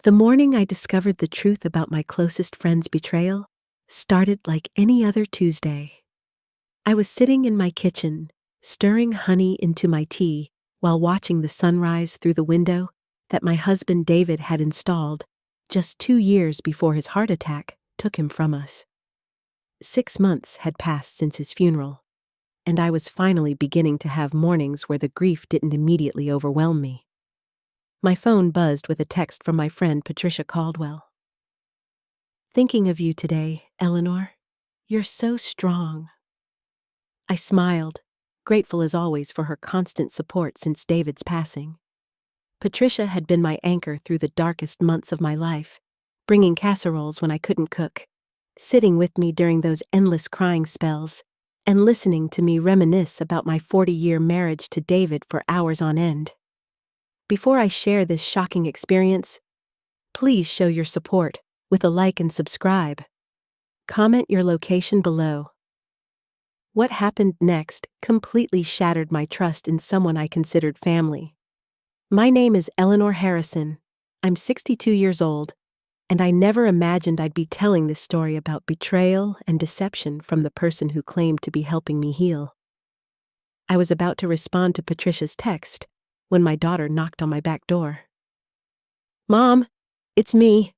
The morning I discovered the truth about my closest friend's betrayal started like any other Tuesday. I was sitting in my kitchen, stirring honey into my tea while watching the sunrise through the window that my husband David had installed just 2 years before his heart attack took him from us. 6 months had passed since his funeral, and I was finally beginning to have mornings where the grief didn't immediately overwhelm me. My phone buzzed with a text from my friend Patricia Caldwell. "Thinking of you today, Eleanor. You're so strong." I smiled, grateful as always for her constant support since David's passing. Patricia had been my anchor through the darkest months of my life, bringing casseroles when I couldn't cook, sitting with me during those endless crying spells, and listening to me reminisce about my 40-year marriage to David for hours on end. Before I share this shocking experience, please show your support with a like and subscribe. Comment your location below. What happened next completely shattered my trust in someone I considered family. My name is Eleanor Harrison. I'm 62 years old, and I never imagined I'd be telling this story about betrayal and deception from the person who claimed to be helping me heal. I was about to respond to Patricia's text when my daughter knocked on my back door. "Mom, it's me,"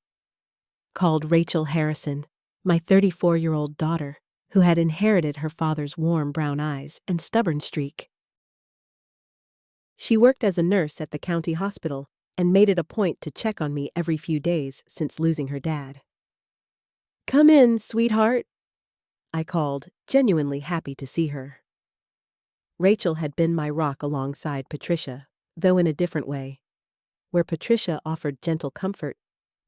called Rachel Harrison, my 34-year-old daughter, who had inherited her father's warm brown eyes and stubborn streak. She worked as a nurse at the county hospital and made it a point to check on me every few days since losing her dad. "Come in, sweetheart," I called, genuinely happy to see her. Rachel had been my rock alongside Patricia, though in a different way. Where Patricia offered gentle comfort,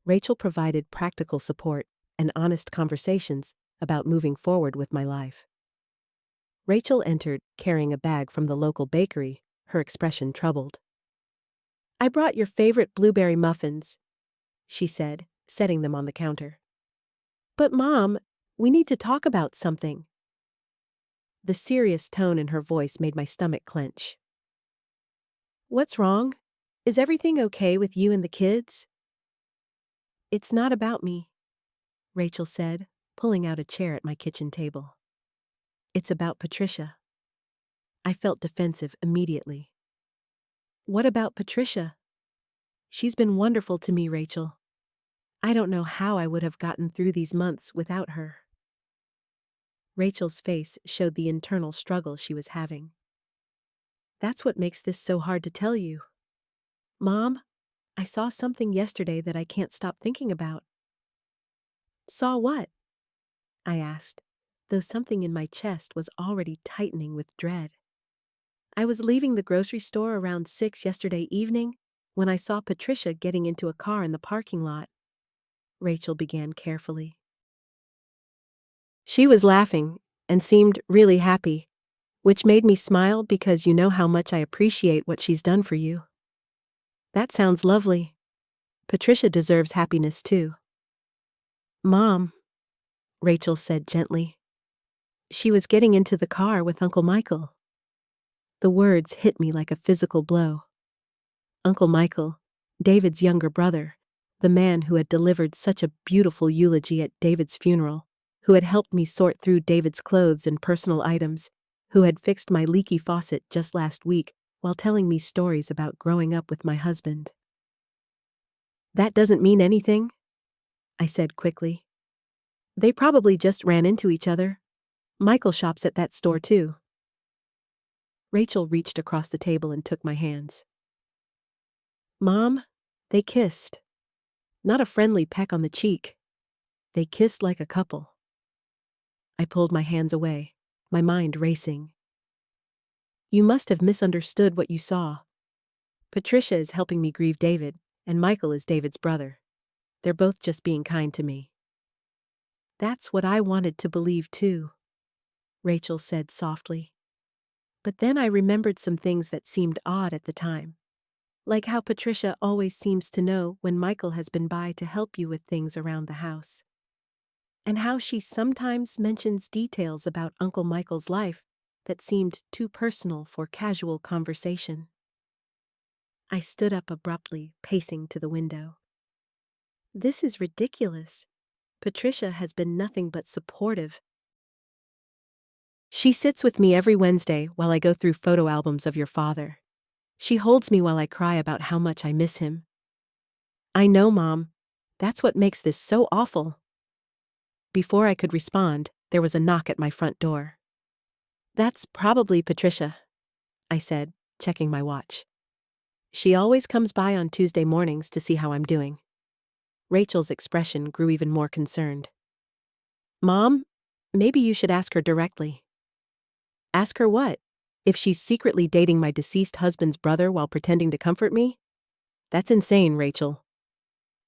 Rachel provided practical support and honest conversations about moving forward with my life. Rachel entered carrying a bag from the local bakery, her expression troubled. "I brought your favorite blueberry muffins," she said, setting them on the counter. "But Mom, we need to talk about something." The serious tone in her voice made my stomach clench. "What's wrong? Is everything okay with you and the kids?" "It's not about me," Rachel said, pulling out a chair at my kitchen table. "It's about Patricia." I felt defensive immediately. "What about Patricia?" "She's been wonderful to me, Rachel. I don't know how I would have gotten through these months without her." Rachel's face showed the internal struggle she was having. "That's what makes this so hard to tell you. Mom, I saw something yesterday that I can't stop thinking about." "Saw what?" I asked, though something in my chest was already tightening with dread. "I was leaving the grocery store around 6 yesterday evening when I saw Patricia getting into a car in the parking lot," Rachel began carefully. "She was laughing and seemed really happy, which made me smile because you know how much I appreciate what she's done for you." "That sounds lovely. Patricia deserves happiness too." "Mom," Rachel said gently, "she was getting into the car with Uncle Michael." The words hit me like a physical blow. Uncle Michael, David's younger brother, the man who had delivered such a beautiful eulogy at David's funeral, who had helped me sort through David's clothes and personal items, who had fixed my leaky faucet just last week while telling me stories about growing up with my husband. "That doesn't mean anything," I said quickly. "They probably just ran into each other. Michael shops at that store too." Rachel reached across the table and took my hands. "Mom, they kissed. Not a friendly peck on the cheek. They kissed like a couple." I pulled my hands away, my mind racing. "You must have misunderstood what you saw. Patricia is helping me grieve David, and Michael is David's brother. They're both just being kind to me." "That's what I wanted to believe too," Rachel said softly. "But then I remembered some things that seemed odd at the time. Like how Patricia always seems to know when Michael has been by to help you with things around the house. And how she sometimes mentions details about Uncle Michael's life that seemed too personal for casual conversation." I stood up abruptly, pacing to the window. This is ridiculous. Patricia has been nothing but supportive. She sits with me every Wednesday while I go through photo albums of your father. She holds me while I cry about how much I miss him. I know, Mom. That's what makes this so awful. Before I could respond, there was a knock at my front door. That's probably Patricia, I said, checking my watch. She always comes by on Tuesday mornings to see how I'm doing. Rachel's expression grew even more concerned. Mom, maybe you should ask her directly. Ask her what? If she's secretly dating my deceased husband's brother while pretending to comfort me? That's insane, Rachel.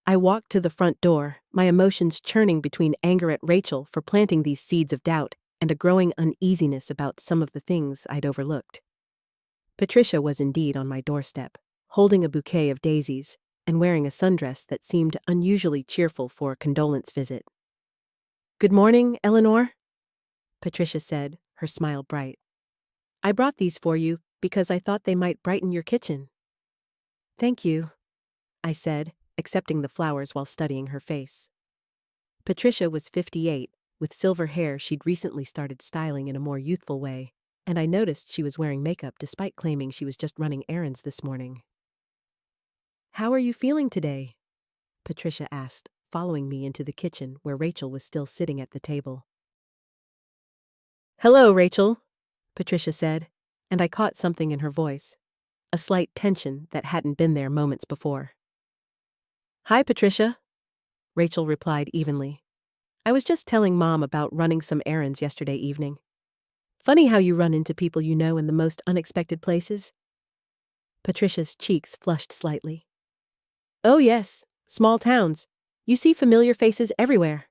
I walked to the front door, my emotions churning between anger at Rachel for planting these seeds of doubt and a growing uneasiness about some of the things I'd overlooked. Patricia was indeed on my doorstep, holding a bouquet of daisies and wearing a sundress that seemed unusually cheerful for a condolence visit. Good morning, Eleanor, Patricia said, her smile bright. I brought these for you because I thought they might brighten your kitchen. Thank you, I said, accepting the flowers while studying her face. Patricia was 58, with silver hair she'd recently started styling in a more youthful way, and I noticed she was wearing makeup despite claiming she was just running errands this morning. How are you feeling today? Patricia asked, following me into the kitchen where Rachel was still sitting at the table. Hello, Rachel, Patricia said, and I caught something in her voice, a slight tension that hadn't been there moments before. Hi, Patricia, Rachel replied evenly. I was just telling Mom about running some errands yesterday evening. Funny how you run into people you know in the most unexpected places. Patricia's cheeks flushed slightly. Oh yes, small towns. You see familiar faces everywhere.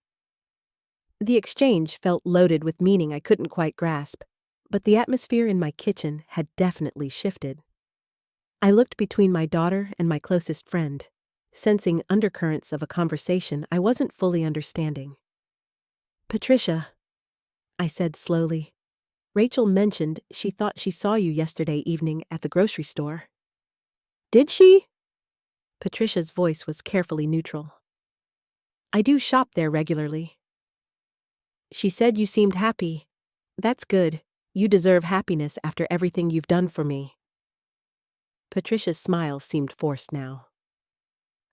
The exchange felt loaded with meaning I couldn't quite grasp, but the atmosphere in my kitchen had definitely shifted. I looked between my daughter and my closest friend, sensing undercurrents of a conversation I wasn't fully understanding. Patricia, I said slowly, Rachel mentioned she thought she saw you yesterday evening at the grocery store. Did she? Patricia's voice was carefully neutral. I do shop there regularly. She said you seemed happy. That's good. You deserve happiness after everything you've done for me. Patricia's smile seemed forced now.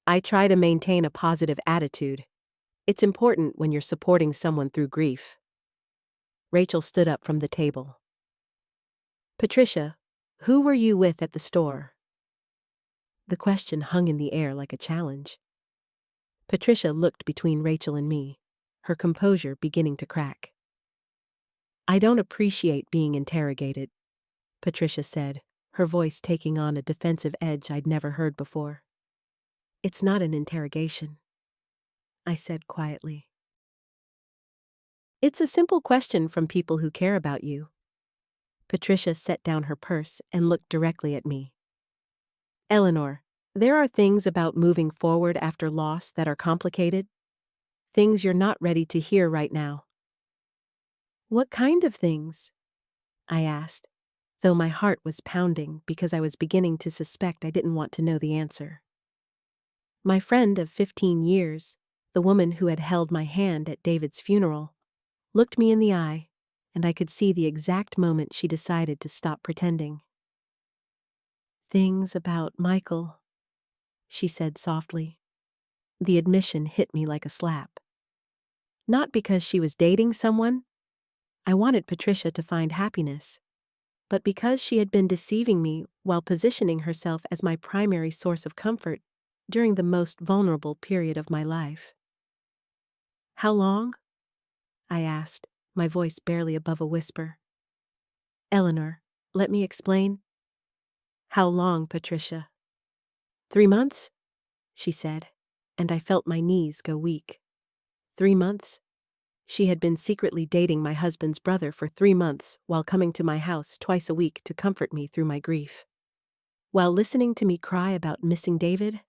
I try to maintain a positive attitude. It's important when you're supporting someone through grief. Rachel stood up from the table. Patricia, who were you with at the store? The question hung in the air like a challenge. Patricia looked between Rachel and me, her composure beginning to crack. I don't appreciate being interrogated, Patricia said, her voice taking on a defensive edge I'd never heard before. It's not an interrogation, I said quietly. It's a simple question from people who care about you. Patricia set down her purse and looked directly at me. Eleanor, there are things about moving forward after loss that are complicated. Things you're not ready to hear right now. What kind of things? I asked, though my heart was pounding because I was beginning to suspect I didn't want to know the answer. My friend of 15 years, the woman who had held my hand at David's funeral, looked me in the eye, and I could see the exact moment she decided to stop pretending. Things about Michael, she said softly. The admission hit me like a slap. Not because she was dating someone. I wanted Patricia to find happiness, but because she had been deceiving me while positioning herself as my primary source of comfort during the most vulnerable period of my life. How long? I asked, my voice barely above a whisper. Eleanor, let me explain. How long, Patricia? 3 months? She said, and I felt my knees go weak. 3 months? She had been secretly dating my husband's brother for 3 months while coming to my house twice a week to comfort me through my grief. While listening to me cry about missing David.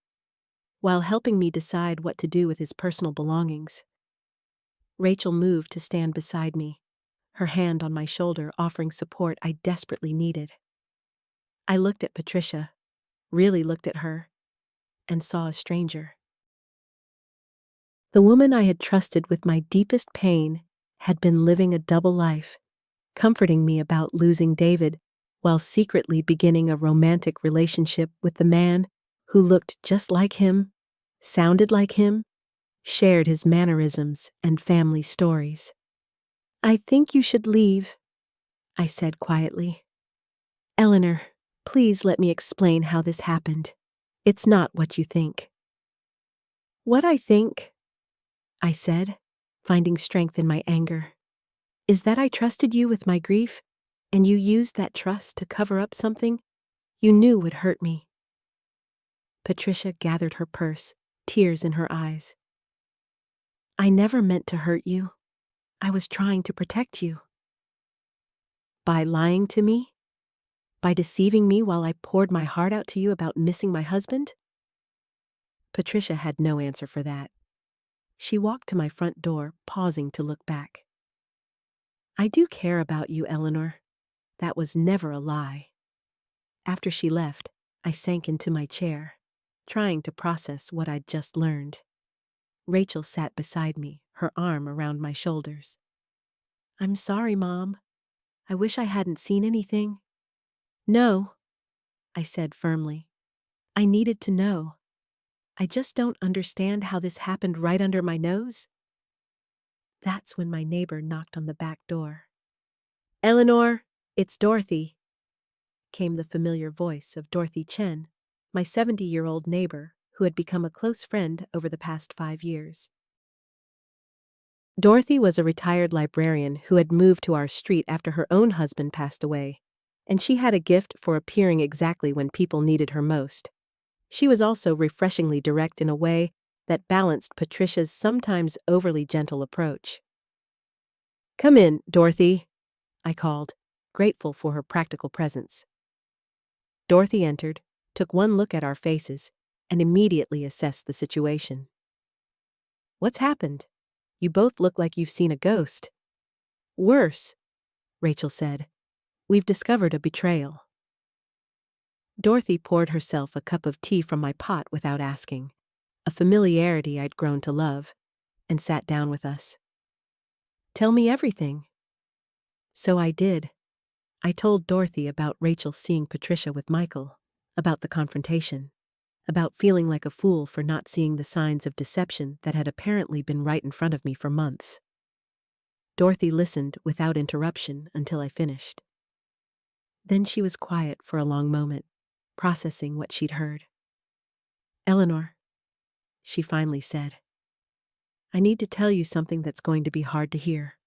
While helping me decide what to do with his personal belongings. Rachel moved to stand beside me, her hand on my shoulder offering support I desperately needed. I looked at Patricia, really looked at her, and saw a stranger. The woman I had trusted with my deepest pain had been living a double life, comforting me about losing David while secretly beginning a romantic relationship with the man who looked just like him, sounded like him, shared his mannerisms and family stories. "I think you should leave," I said quietly. "Eleanor, please let me explain how this happened. It's not what you think." "What I think," I said, finding strength in my anger, "is that I trusted you with my grief, and you used that trust to cover up something you knew would hurt me." Patricia gathered her purse, tears in her eyes. "I never meant to hurt you. I was trying to protect you." "By lying to me? By deceiving me while I poured my heart out to you about missing my husband?" Patricia had no answer for that. She walked to my front door, pausing to look back. "I do care about you, Eleanor. That was never a lie." After she left, I sank into my chair, trying to process what I'd just learned. Rachel sat beside me, her arm around my shoulders. "I'm sorry, Mom. I wish I hadn't seen anything." "No," I said firmly. "I needed to know. I just don't understand how this happened right under my nose." That's when my neighbor knocked on the back door. "Eleanor, it's Dorothy," came the familiar voice of Dorothy Chen, my 70-year-old neighbor who had become a close friend over the past 5 years. Dorothy was a retired librarian who had moved to our street after her own husband passed away, and she had a gift for appearing exactly when people needed her most. She was also refreshingly direct in a way that balanced Patricia's sometimes overly gentle approach. "Come in, Dorothy," I called, grateful for her practical presence. Dorothy entered, took one look at our faces, and immediately assessed the situation. "What's happened? You both look like you've seen a ghost." "Worse," Rachel said. "We've discovered a betrayal." Dorothy poured herself a cup of tea from my pot without asking, a familiarity I'd grown to love, and sat down with us. "Tell me everything." So I did. I told Dorothy about Rachel seeing Patricia with Michael, about the confrontation, about feeling like a fool for not seeing the signs of deception that had apparently been right in front of me for months. Dorothy listened without interruption until I finished. Then she was quiet for a long moment, processing what she'd heard. "Eleanor," she finally said, "I need to tell you something that's going to be hard to hear."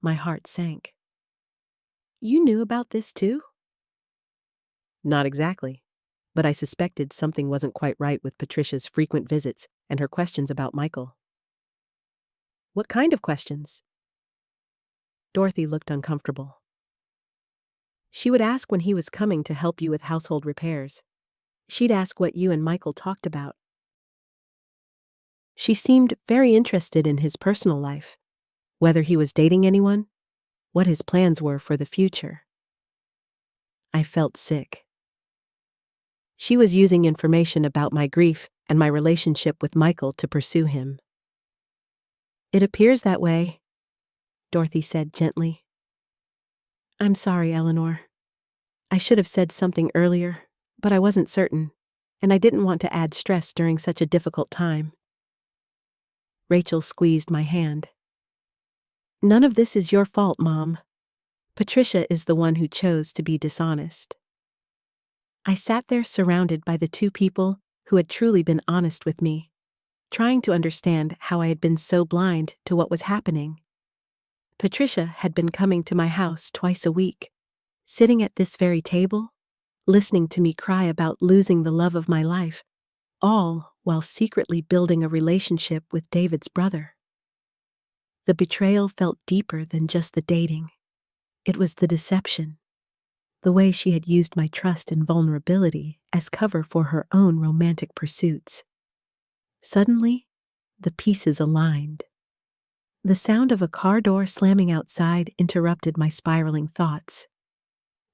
My heart sank. "You knew about this too?" "Not exactly, but I suspected something wasn't quite right with Patricia's frequent visits and her questions about Michael." "What kind of questions?" Dorothy looked uncomfortable. "She would ask when he was coming to help you with household repairs. She'd ask what you and Michael talked about. She seemed very interested in his personal life, whether he was dating anyone, what his plans were for the future." I felt sick. She was using information about my grief and my relationship with Michael to pursue him. "It appears that way," Dorothy said gently. "I'm sorry, Eleanor. I should have said something earlier, but I wasn't certain, and I didn't want to add stress during such a difficult time." Rachel squeezed my hand. "None of this is your fault, Mom. Patricia is the one who chose to be dishonest." I sat there surrounded by the two people who had truly been honest with me, trying to understand how I had been so blind to what was happening. Patricia had been coming to my house twice a week, sitting at this very table, listening to me cry about losing the love of my life, all while secretly building a relationship with David's brother. The betrayal felt deeper than just the dating. It was the deception, the way she had used my trust and vulnerability as cover for her own romantic pursuits. Suddenly, the pieces aligned. The sound of a car door slamming outside interrupted my spiraling thoughts.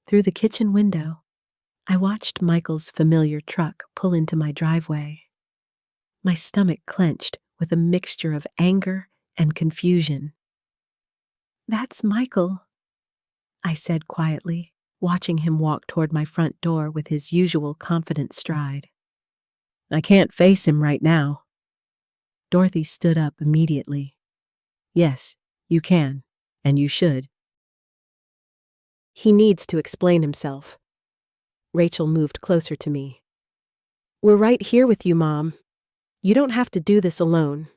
Through the kitchen window, I watched Michael's familiar truck pull into my driveway. My stomach clenched with a mixture of anger and confusion. "That's Michael," I said quietly, watching him walk toward my front door with his usual confident stride. "I can't face him right now." Dorothy stood up immediately. "Yes, you can, and you should." "He needs to explain himself." Rachel moved closer to me. "We're right here with you, Mom. You don't have to do this alone."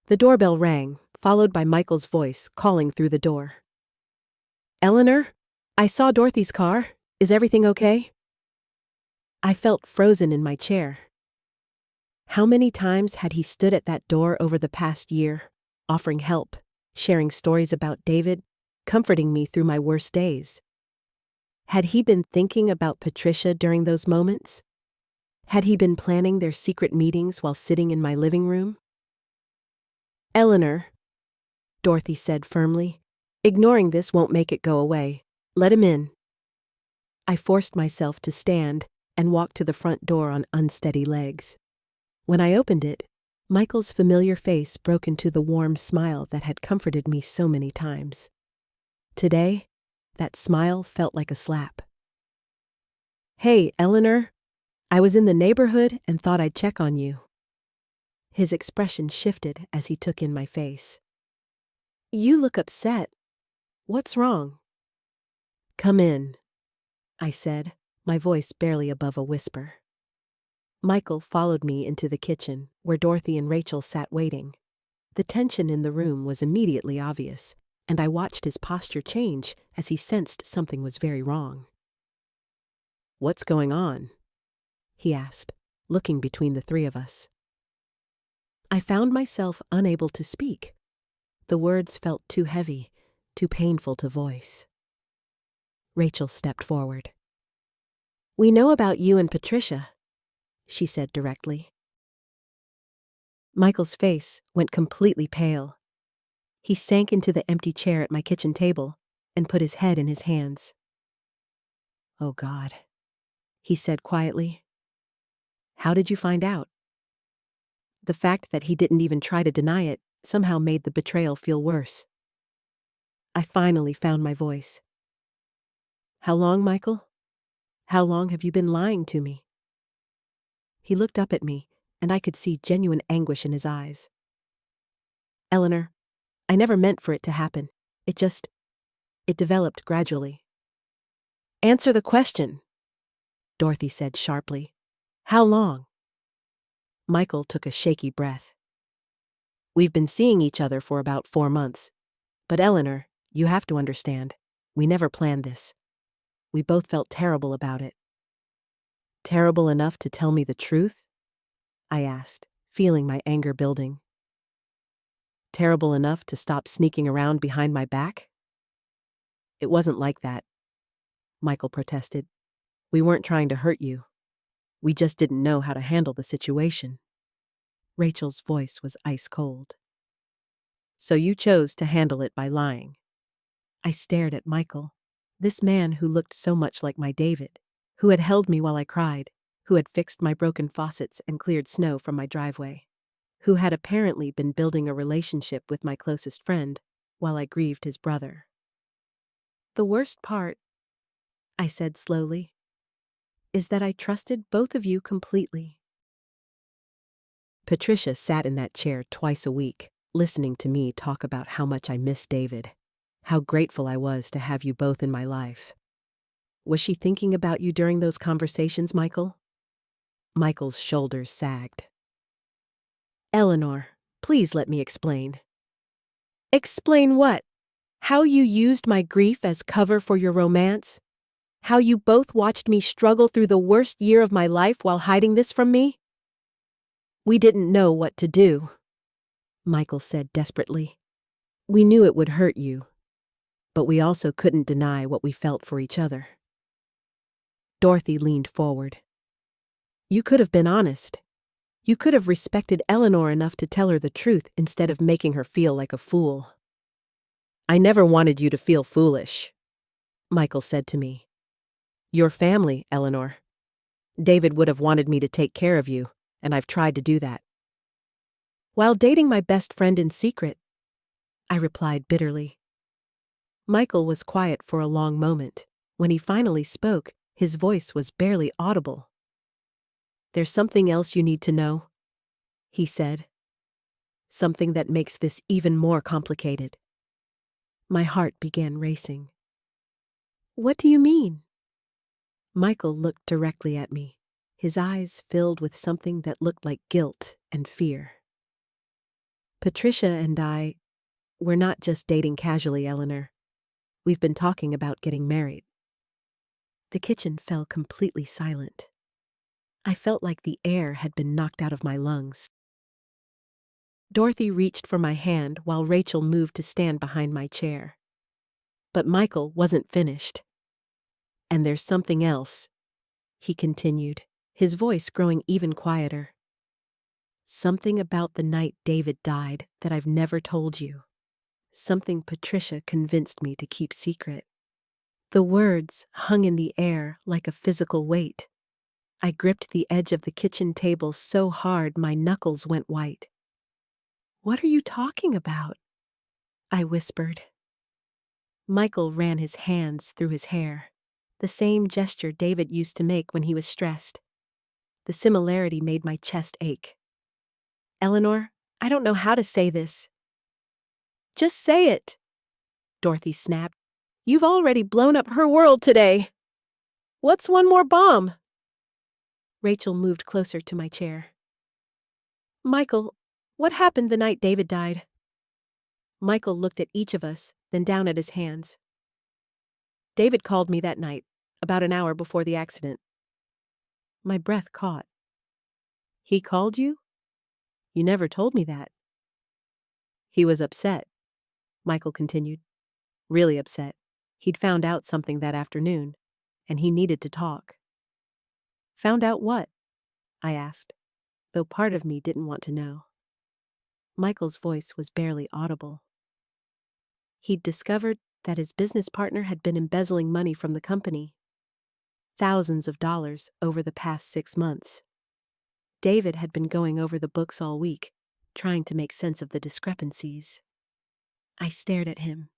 The doorbell rang, followed by Michael's voice calling through the door. "Eleanor, I saw Dorothy's car. Is everything okay?" I felt frozen in my chair. How many times had he stood at that door over the past year, offering help, sharing stories about David, comforting me through my worst days? Had he been thinking about Patricia during those moments? Had he been planning their secret meetings while sitting in my living room? "Eleanor," Dorothy said firmly, "ignoring this won't make it go away. Let him in." I forced myself to stand and walk to the front door on unsteady legs. When I opened it, Michael's familiar face broke into the warm smile that had comforted me so many times. Today, that smile felt like a slap. "Hey, Eleanor, I was in the neighborhood and thought I'd check on you." His expression shifted as he took in my face. "You look upset. What's wrong?" "Come in," I said, my voice barely above a whisper. Michael followed me into the kitchen, where Dorothy and Rachel sat waiting. The tension in the room was immediately obvious, and I watched his posture change as he sensed something was very wrong. "What's going on?" he asked, looking between the three of us. I found myself unable to speak. The words felt too heavy, too painful to voice. Rachel stepped forward. "We know about you and Patricia," she said directly. Michael's face went completely pale. He sank into the empty chair at my kitchen table and put his head in his hands. "Oh God," he said quietly. "How did you find out?" The fact that he didn't even try to deny it somehow made the betrayal feel worse. I finally found my voice. "How long, Michael? How long have you been lying to me?" He looked up at me, and I could see genuine anguish in his eyes. "Eleanor, I never meant for it to happen. It developed gradually." "Answer the question," Dorothy said sharply. "How long?" Michael took a shaky breath. "We've been seeing each other for about 4 months. But Eleanor, you have to understand, we never planned this. We both felt terrible about it." "Terrible enough to tell me the truth?" I asked, feeling my anger building. "Terrible enough to stop sneaking around behind my back?" "It wasn't like that," Michael protested. "We weren't trying to hurt you. We just didn't know how to handle the situation." Rachel's voice was ice cold. "So you chose to handle it by lying." I stared at Michael, this man who looked so much like my David, who had held me while I cried, who had fixed my broken faucets and cleared snow from my driveway, who had apparently been building a relationship with my closest friend while I grieved his brother. "The worst part," I said slowly, "is that I trusted both of you completely." Patricia sat in that chair twice a week, listening to me talk about how much I miss David, how grateful I was to have you both in my life. Was she thinking about you during those conversations, Michael? Michael's shoulders sagged. "Eleanor, please let me explain." "Explain what? How you used my grief as cover for your romance? How you both watched me struggle through the worst year of my life while hiding this from me?" "We didn't know what to do," Michael said desperately. "We knew it would hurt you, but we also couldn't deny what we felt for each other." Dorothy leaned forward. "You could have been honest. You could have respected Eleanor enough to tell her the truth instead of making her feel like a fool." "I never wanted you to feel foolish," Michael said to me. "Your family, Eleanor. David would have wanted me to take care of you, and I've tried to do that." While dating my best friend in secret, I replied bitterly. Michael was quiet for a long moment. When he finally spoke, his voice was barely audible. There's something else you need to know, he said. Something that makes this even more complicated. My heart began racing. What do you mean? Michael looked directly at me, his eyes filled with something that looked like guilt and fear. Patricia and we're not just dating casually, Eleanor. We've been talking about getting married. The kitchen fell completely silent. I felt like the air had been knocked out of my lungs. Dorothy reached for my hand while Rachel moved to stand behind my chair. But Michael wasn't finished. And there's something else, he continued, his voice growing even quieter. Something about the night David died that I've never told you. Something Patricia convinced me to keep secret. The words hung in the air like a physical weight. I gripped the edge of the kitchen table so hard my knuckles went white. What are you talking about? I whispered. Michael ran his hands through his hair, the same gesture David used to make when he was stressed. The similarity made my chest ache. Eleanor, I don't know how to say this. Just say it, Dorothy snapped. You've already blown up her world today. What's one more bomb? Rachel moved closer to my chair. Michael, what happened the night David died? Michael looked at each of us, then down at his hands. David called me that night, about an hour before the accident. My breath caught. He called you? You never told me that. He was upset, Michael continued. Really upset. He'd found out something that afternoon, and he needed to talk. Found out what? I asked, though part of me didn't want to know. Michael's voice was barely audible. He'd discovered that his business partner had been embezzling money from the company. Thousands of dollars over the past 6 months. David had been going over the books all week, trying to make sense of the discrepancies. I stared at him.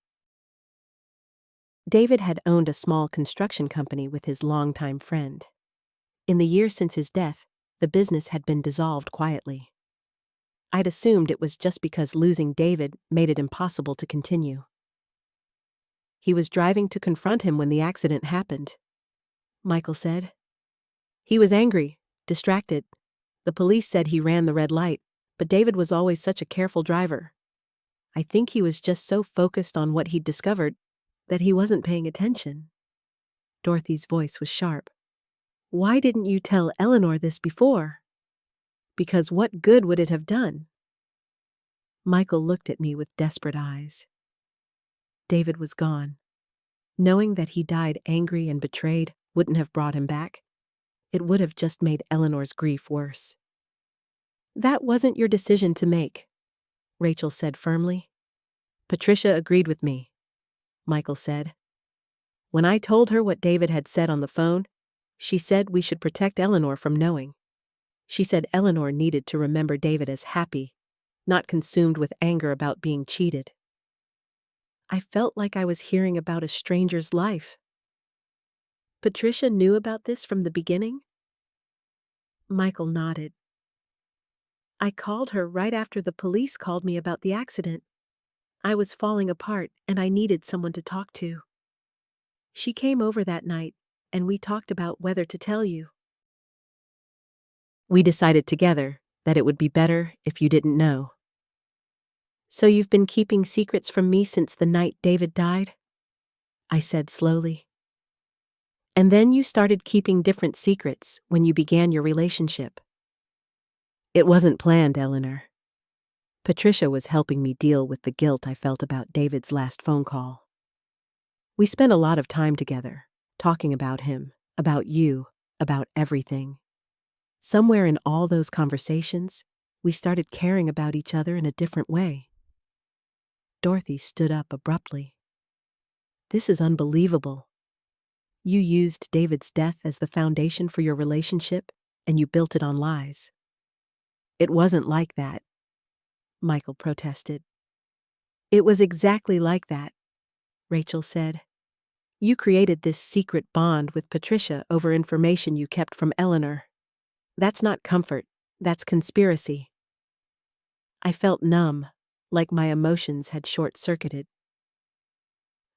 David had owned a small construction company with his longtime friend. In the year since his death, the business had been dissolved quietly. I'd assumed it was just because losing David made it impossible to continue. He was driving to confront him when the accident happened, Michael said. He was angry, distracted. The police said he ran the red light, but David was always such a careful driver. I think he was just so focused on what he'd discovered that he wasn't paying attention. Dorothy's voice was sharp. Why didn't you tell Eleanor this before? Because what good would it have done? Michael looked at me with desperate eyes. David was gone. Knowing that he died angry and betrayed wouldn't have brought him back. It would have just made Eleanor's grief worse. That wasn't your decision to make, Rachel said firmly. Patricia agreed with me, Michael said. When I told her what David had said on the phone, she said we should protect Eleanor from knowing. She said Eleanor needed to remember David as happy, not consumed with anger about being cheated. I felt like I was hearing about a stranger's life. Patricia knew about this from the beginning? Michael nodded. I called her right after the police called me about the accident. I was falling apart and I needed someone to talk to. She came over that night and we talked about whether to tell you. We decided together that it would be better if you didn't know. So you've been keeping secrets from me since the night David died? I said slowly. And then you started keeping different secrets when you began your relationship. It wasn't planned, Eleanor. Patricia was helping me deal with the guilt I felt about David's last phone call. We spent a lot of time together, talking about him, about you, about everything. Somewhere in all those conversations, we started caring about each other in a different way. Dorothy stood up abruptly. This is unbelievable. You used David's death as the foundation for your relationship, and you built it on lies. It wasn't like that. Michael protested. It was exactly like that, Rachel said. You created this secret bond with Patricia over information you kept from Eleanor. That's not comfort, that's conspiracy. I felt numb, like my emotions had short-circuited.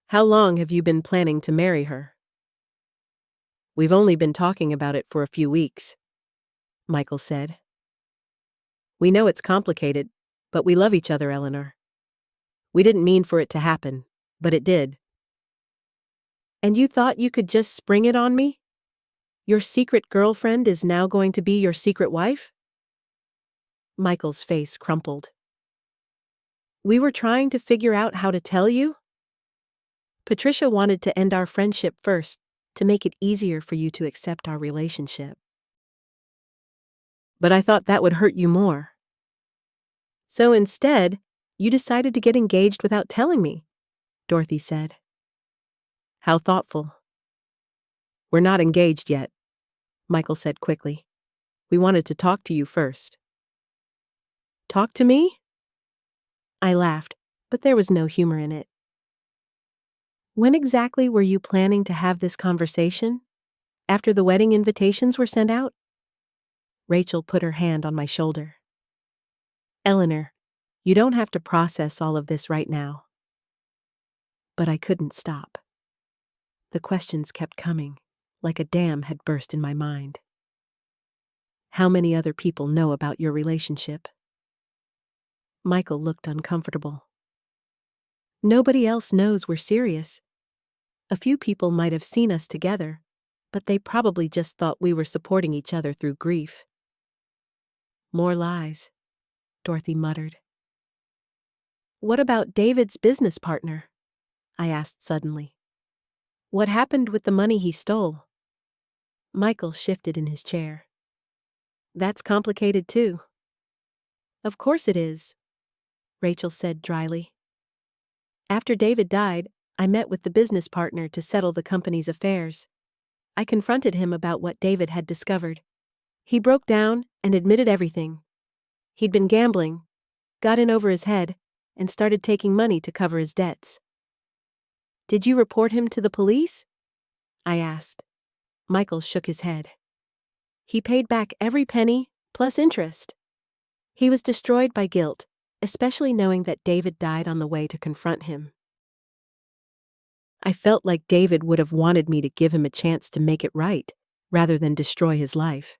How long have you been planning to marry her? We've only been talking about it for a few weeks, Michael said. We know it's complicated, but we love each other, Eleanor. We didn't mean for it to happen, but it did. And you thought you could just spring it on me? Your secret girlfriend is now going to be your secret wife? Michael's face crumpled. We were trying to figure out how to tell you? Patricia wanted to end our friendship first, to make it easier for you to accept our relationship. But I thought that would hurt you more. So instead, you decided to get engaged without telling me, Dorothy said. How thoughtful. We're not engaged yet, Michael said quickly. We wanted to talk to you first. Talk to me? I laughed, but there was no humor in it. When exactly were you planning to have this conversation? After the wedding invitations were sent out? Rachel put her hand on my shoulder. Eleanor, you don't have to process all of this right now. But I couldn't stop. The questions kept coming, like a dam had burst in my mind. How many other people know about your relationship? Michael looked uncomfortable. Nobody else knows we're serious. A few people might have seen us together, but they probably just thought we were supporting each other through grief. More lies, Dorothy muttered. What about David's business partner? I asked suddenly. What happened with the money he stole? Michael shifted in his chair. That's complicated too. Of course it is, Rachel said dryly. After David died, I met with the business partner to settle the company's affairs. I confronted him about what David had discovered. He broke down and admitted everything. He'd been gambling, got in over his head, and started taking money to cover his debts. Did you report him to the police? I asked. Michael shook his head. He paid back every penny, plus interest. He was destroyed by guilt, especially knowing that David died on the way to confront him. I felt like David would have wanted me to give him a chance to make it right, rather than destroy his life.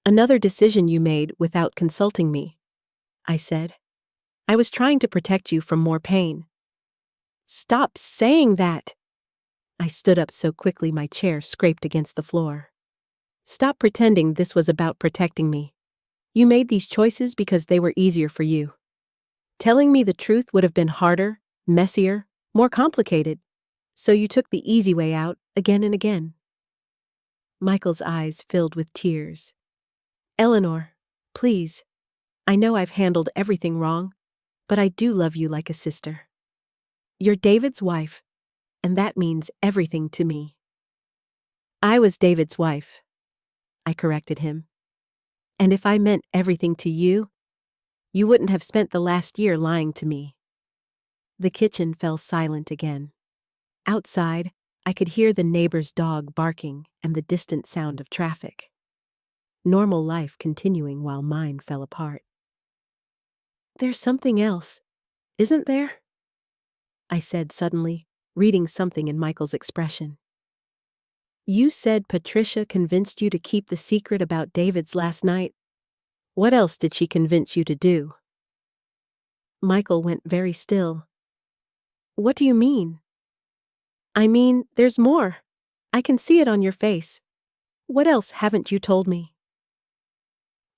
Another decision you made without consulting me, I said. I was trying to protect you from more pain. Stop saying that! I stood up so quickly my chair scraped against the floor. Stop pretending this was about protecting me. You made these choices because they were easier for you. Telling me the truth would have been harder, messier, more complicated, so you took the easy way out again and again. Michael's eyes filled with tears. Eleanor, please. I know I've handled everything wrong, but I do love you like a sister. You're David's wife, and that means everything to me. I was David's wife, I corrected him. And if I meant everything to you, you wouldn't have spent the last year lying to me. The kitchen fell silent again. Outside, I could hear the neighbor's dog barking and the distant sound of traffic. Normal life continuing while mine fell apart. There's something else, isn't there? I said suddenly, reading something in Michael's expression. You said Patricia convinced you to keep the secret about David's last night. What else did she convince you to do? Michael went very still. What do you mean? I mean, there's more. I can see it on your face. What else haven't you told me?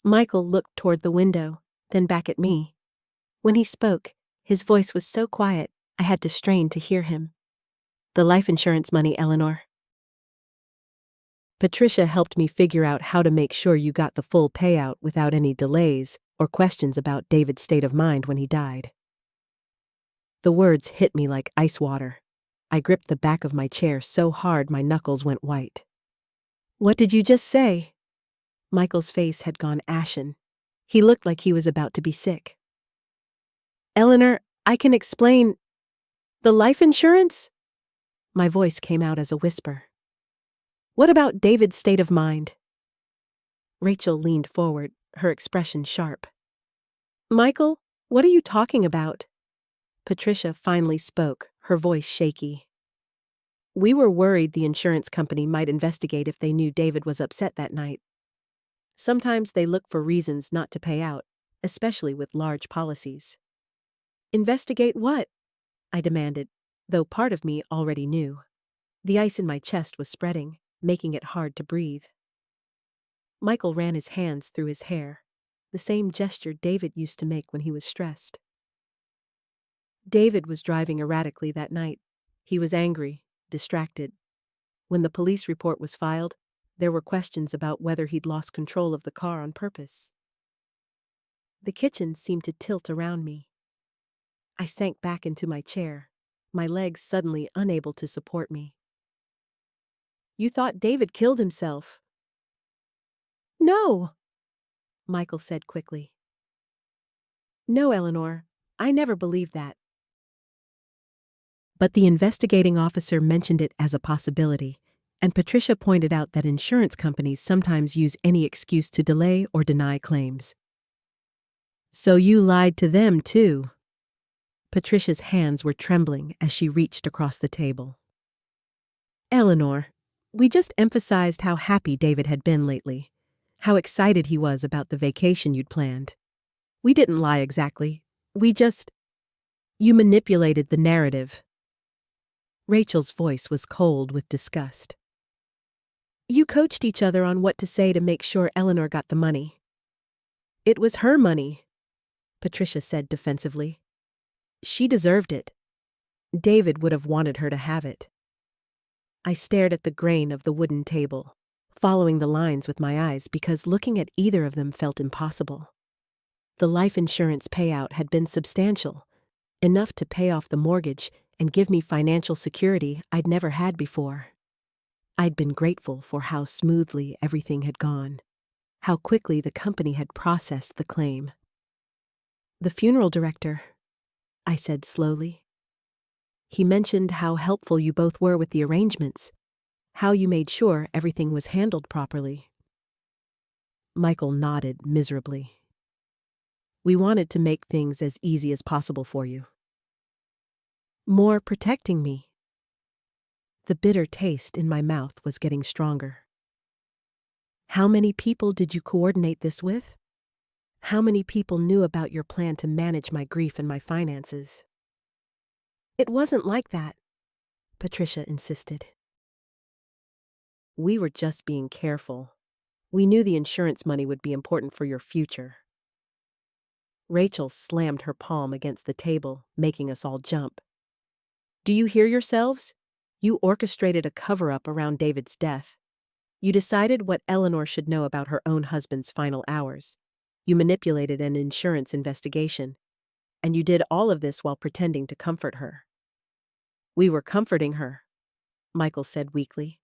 Michael looked toward the window, then back at me. When he spoke, his voice was so quiet, I had to strain to hear him. The life insurance money, Eleanor. Patricia helped me figure out how to make sure you got the full payout without any delays or questions about David's state of mind when he died. The words hit me like ice water. I gripped the back of my chair so hard my knuckles went white. What did you just say? Michael's face had gone ashen. He looked like he was about to be sick. Eleanor, I can explain. The life insurance? My voice came out as a whisper. What about David's state of mind? Rachel leaned forward, her expression sharp. Michael, what are you talking about? Patricia finally spoke, her voice shaky. We were worried the insurance company might investigate if they knew David was upset that night. Sometimes they look for reasons not to pay out, especially with large policies. Investigate what? I demanded, though part of me already knew. The ice in my chest was spreading, making it hard to breathe. Michael ran his hands through his hair, the same gesture David used to make when he was stressed. David was driving erratically that night. He was angry, distracted. When the police report was filed, there were questions about whether he'd lost control of the car on purpose. The kitchen seemed to tilt around me. I sank back into my chair, my legs suddenly unable to support me. You thought David killed himself? No, Michael said quickly. No, Eleanor, I never believed that. But the investigating officer mentioned it as a possibility, and Patricia pointed out that insurance companies sometimes use any excuse to delay or deny claims. So you lied to them, too. Patricia's hands were trembling as she reached across the table. Eleanor, we just emphasized how happy David had been lately, how excited he was about the vacation you'd planned. We didn't lie exactly. You manipulated the narrative. Rachel's voice was cold with disgust. You coached each other on what to say to make sure Eleanor got the money. It was her money, Patricia said defensively. She deserved it. David would have wanted her to have it. I stared at the grain of the wooden table, following the lines with my eyes because looking at either of them felt impossible. The life insurance payout had been substantial, enough to pay off the mortgage and give me financial security I'd never had before. I'd been grateful for how smoothly everything had gone, how quickly the company had processed the claim. The funeral director, I said slowly. He mentioned how helpful you both were with the arrangements, how you made sure everything was handled properly. Michael nodded miserably. We wanted to make things as easy as possible for you. More protecting me. The bitter taste in my mouth was getting stronger. How many people did you coordinate this with? How many people knew about your plan to manage my grief and my finances? It wasn't like that, Patricia insisted. We were just being careful. We knew the insurance money would be important for your future. Rachel slammed her palm against the table, making us all jump. Do you hear yourselves? You orchestrated a cover-up around David's death. You decided what Eleanor should know about her own husband's final hours. You manipulated an insurance investigation. And you did all of this while pretending to comfort her. We were comforting her, Michael said weakly.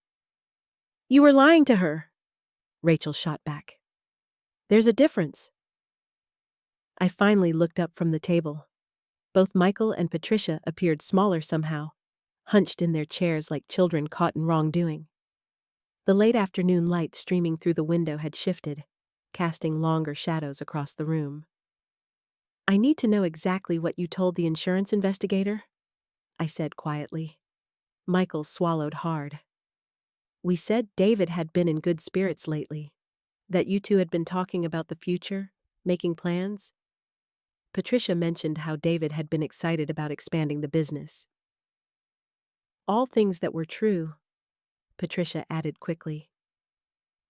You were lying to her, Rachel shot back. There's a difference. I finally looked up from the table. Both Michael and Patricia appeared smaller somehow, hunched in their chairs like children caught in wrongdoing. The late afternoon light streaming through the window had shifted, casting longer shadows across the room. I need to know exactly what you told the insurance investigator, I said quietly. Michael swallowed hard. We said David had been in good spirits lately, that you two had been talking about the future, making plans. Patricia mentioned how David had been excited about expanding the business. All things that were true, Patricia added quickly.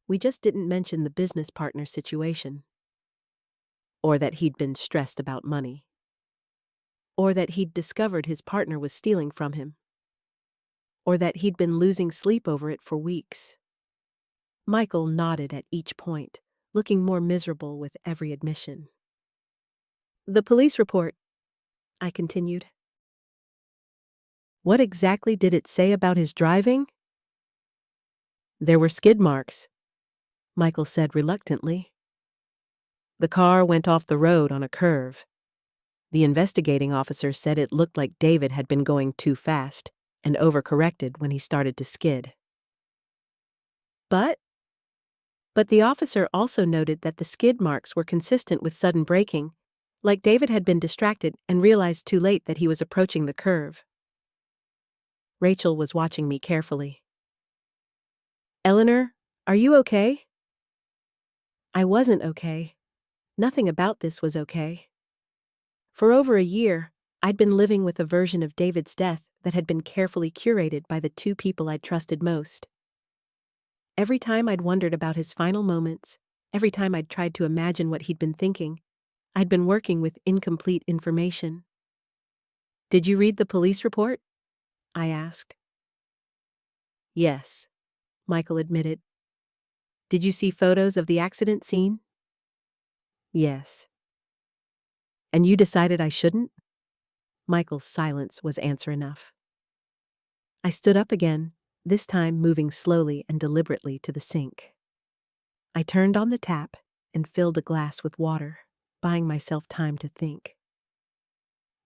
We just didn't mention the business partner situation. Or that he'd been stressed about money. Or that he'd discovered his partner was stealing from him. Or that he'd been losing sleep over it for weeks. Michael nodded at each point, looking more miserable with every admission. The police report, I continued. What exactly did it say about his driving? There were skid marks, Michael said reluctantly. The car went off the road on a curve. The investigating officer said it looked like David had been going too fast and overcorrected when he started to skid. But the officer also noted that the skid marks were consistent with sudden braking, like David had been distracted and realized too late that he was approaching the curve. Rachel was watching me carefully. "Eleanor, are you okay?" I wasn't okay. Nothing about this was okay. For over a year, I'd been living with a version of David's death that had been carefully curated by the two people I'd trusted most. Every time I'd wondered about his final moments, every time I'd tried to imagine what he'd been thinking, I'd been working with incomplete information. "Did you read the police report?" I asked. "Yes," Michael admitted. "Did you see photos of the accident scene?" "Yes." "And you decided I shouldn't?" Michael's silence was answer enough. I stood up again, this time moving slowly and deliberately to the sink. I turned on the tap and filled a glass with water, buying myself time to think.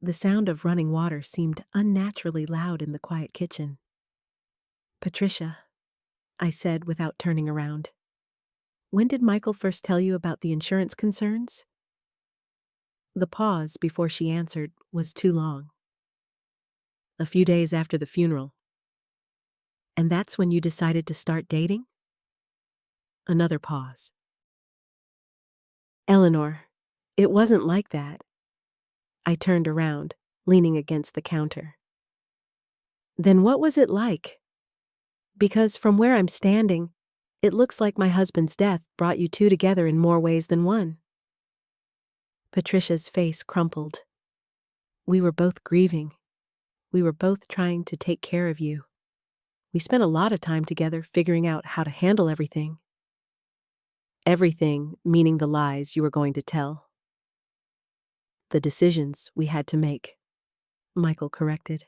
The sound of running water seemed unnaturally loud in the quiet kitchen. "Patricia," I said without turning around, "when did Michael first tell you about the insurance concerns?" The pause before she answered was too long. "A few days after the funeral." "And that's when you decided to start dating?" Another pause. "Eleanor, it wasn't like that." I turned around, leaning against the counter. "Then what was it like? Because from where I'm standing, it looks like my husband's death brought you two together in more ways than one." Patricia's face crumpled. "We were both grieving. We were both trying to take care of you. We spent a lot of time together figuring out how to handle everything." "Everything," meaning the lies you were going to tell. "The decisions we had to make," Michael corrected.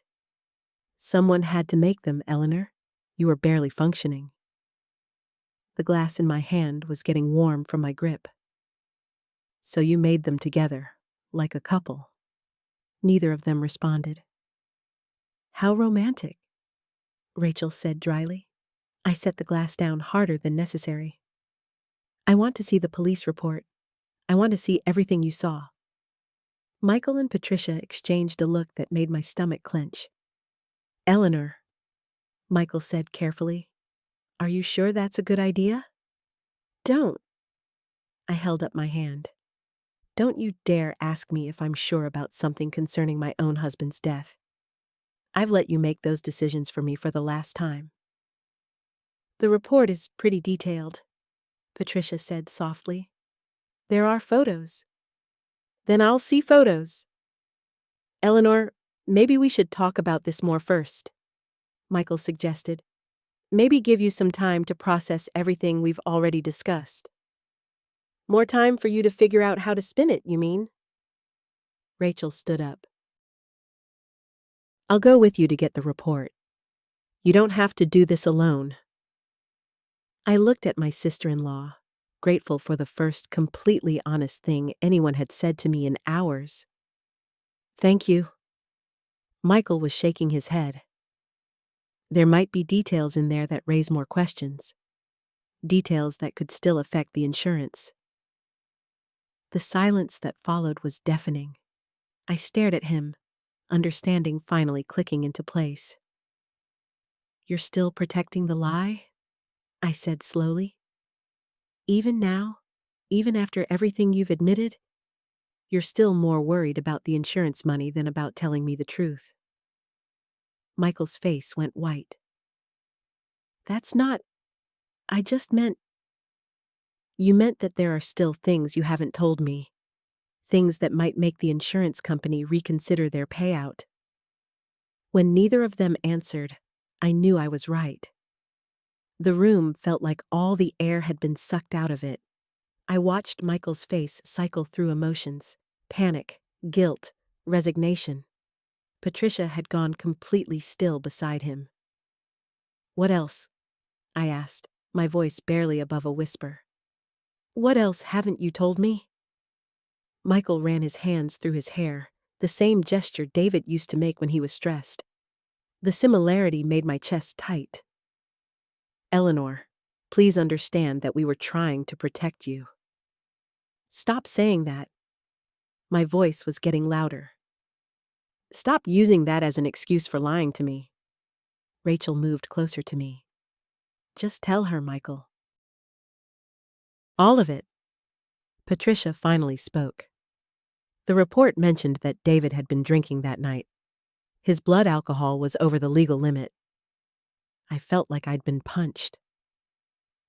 "Someone had to make them, Eleanor. You were barely functioning." The glass in my hand was getting warm from my grip. "So you made them together, like a couple." Neither of them responded. "How romantic," Rachel said dryly. I set the glass down harder than necessary. "I want to see the police report. I want to see everything you saw." Michael and Patricia exchanged a look that made my stomach clench. "Eleanor," Michael said carefully, "are you sure that's a good idea?" "Don't." I held up my hand. "Don't you dare ask me if I'm sure about something concerning my own husband's death. I've let you make those decisions for me for the last time." "The report is pretty detailed," Patricia said softly. "There are photos." "Then I'll see photos." "Eleanor, maybe we should talk about this more first," Michael suggested. "Maybe give you some time to process everything we've already discussed." "More time for you to figure out how to spin it, you mean?" Rachel stood up. "I'll go with you to get the report. You don't have to do this alone." I looked at my sister-in-law, grateful for the first completely honest thing anyone had said to me in hours. "Thank you." Michael was shaking his head. "There might be details in there that raise more questions. Details that could still affect the insurance." The silence that followed was deafening. I stared at him, understanding finally clicking into place. "You're still protecting the lie?" I said slowly. "Even now, even after everything you've admitted, you're still more worried about the insurance money than about telling me the truth." Michael's face went white. "That's not... I just meant..." "You meant that there are still things you haven't told me. Things that might make the insurance company reconsider their payout." When neither of them answered, I knew I was right. The room felt like all the air had been sucked out of it. I watched Michael's face cycle through emotions: panic, guilt, resignation. Patricia had gone completely still beside him. "What else?" I asked, my voice barely above a whisper. "What else haven't you told me?" Michael ran his hands through his hair, the same gesture David used to make when he was stressed. The similarity made my chest tight. Eleanor, please understand that we were trying to protect you. Stop saying that. My voice was getting louder. Stop using that as an excuse for lying to me. Rachel moved closer to me. Just tell her, Michael. All of it. Patricia finally spoke. The report mentioned that David had been drinking that night. His blood alcohol was over the legal limit. I felt like I'd been punched.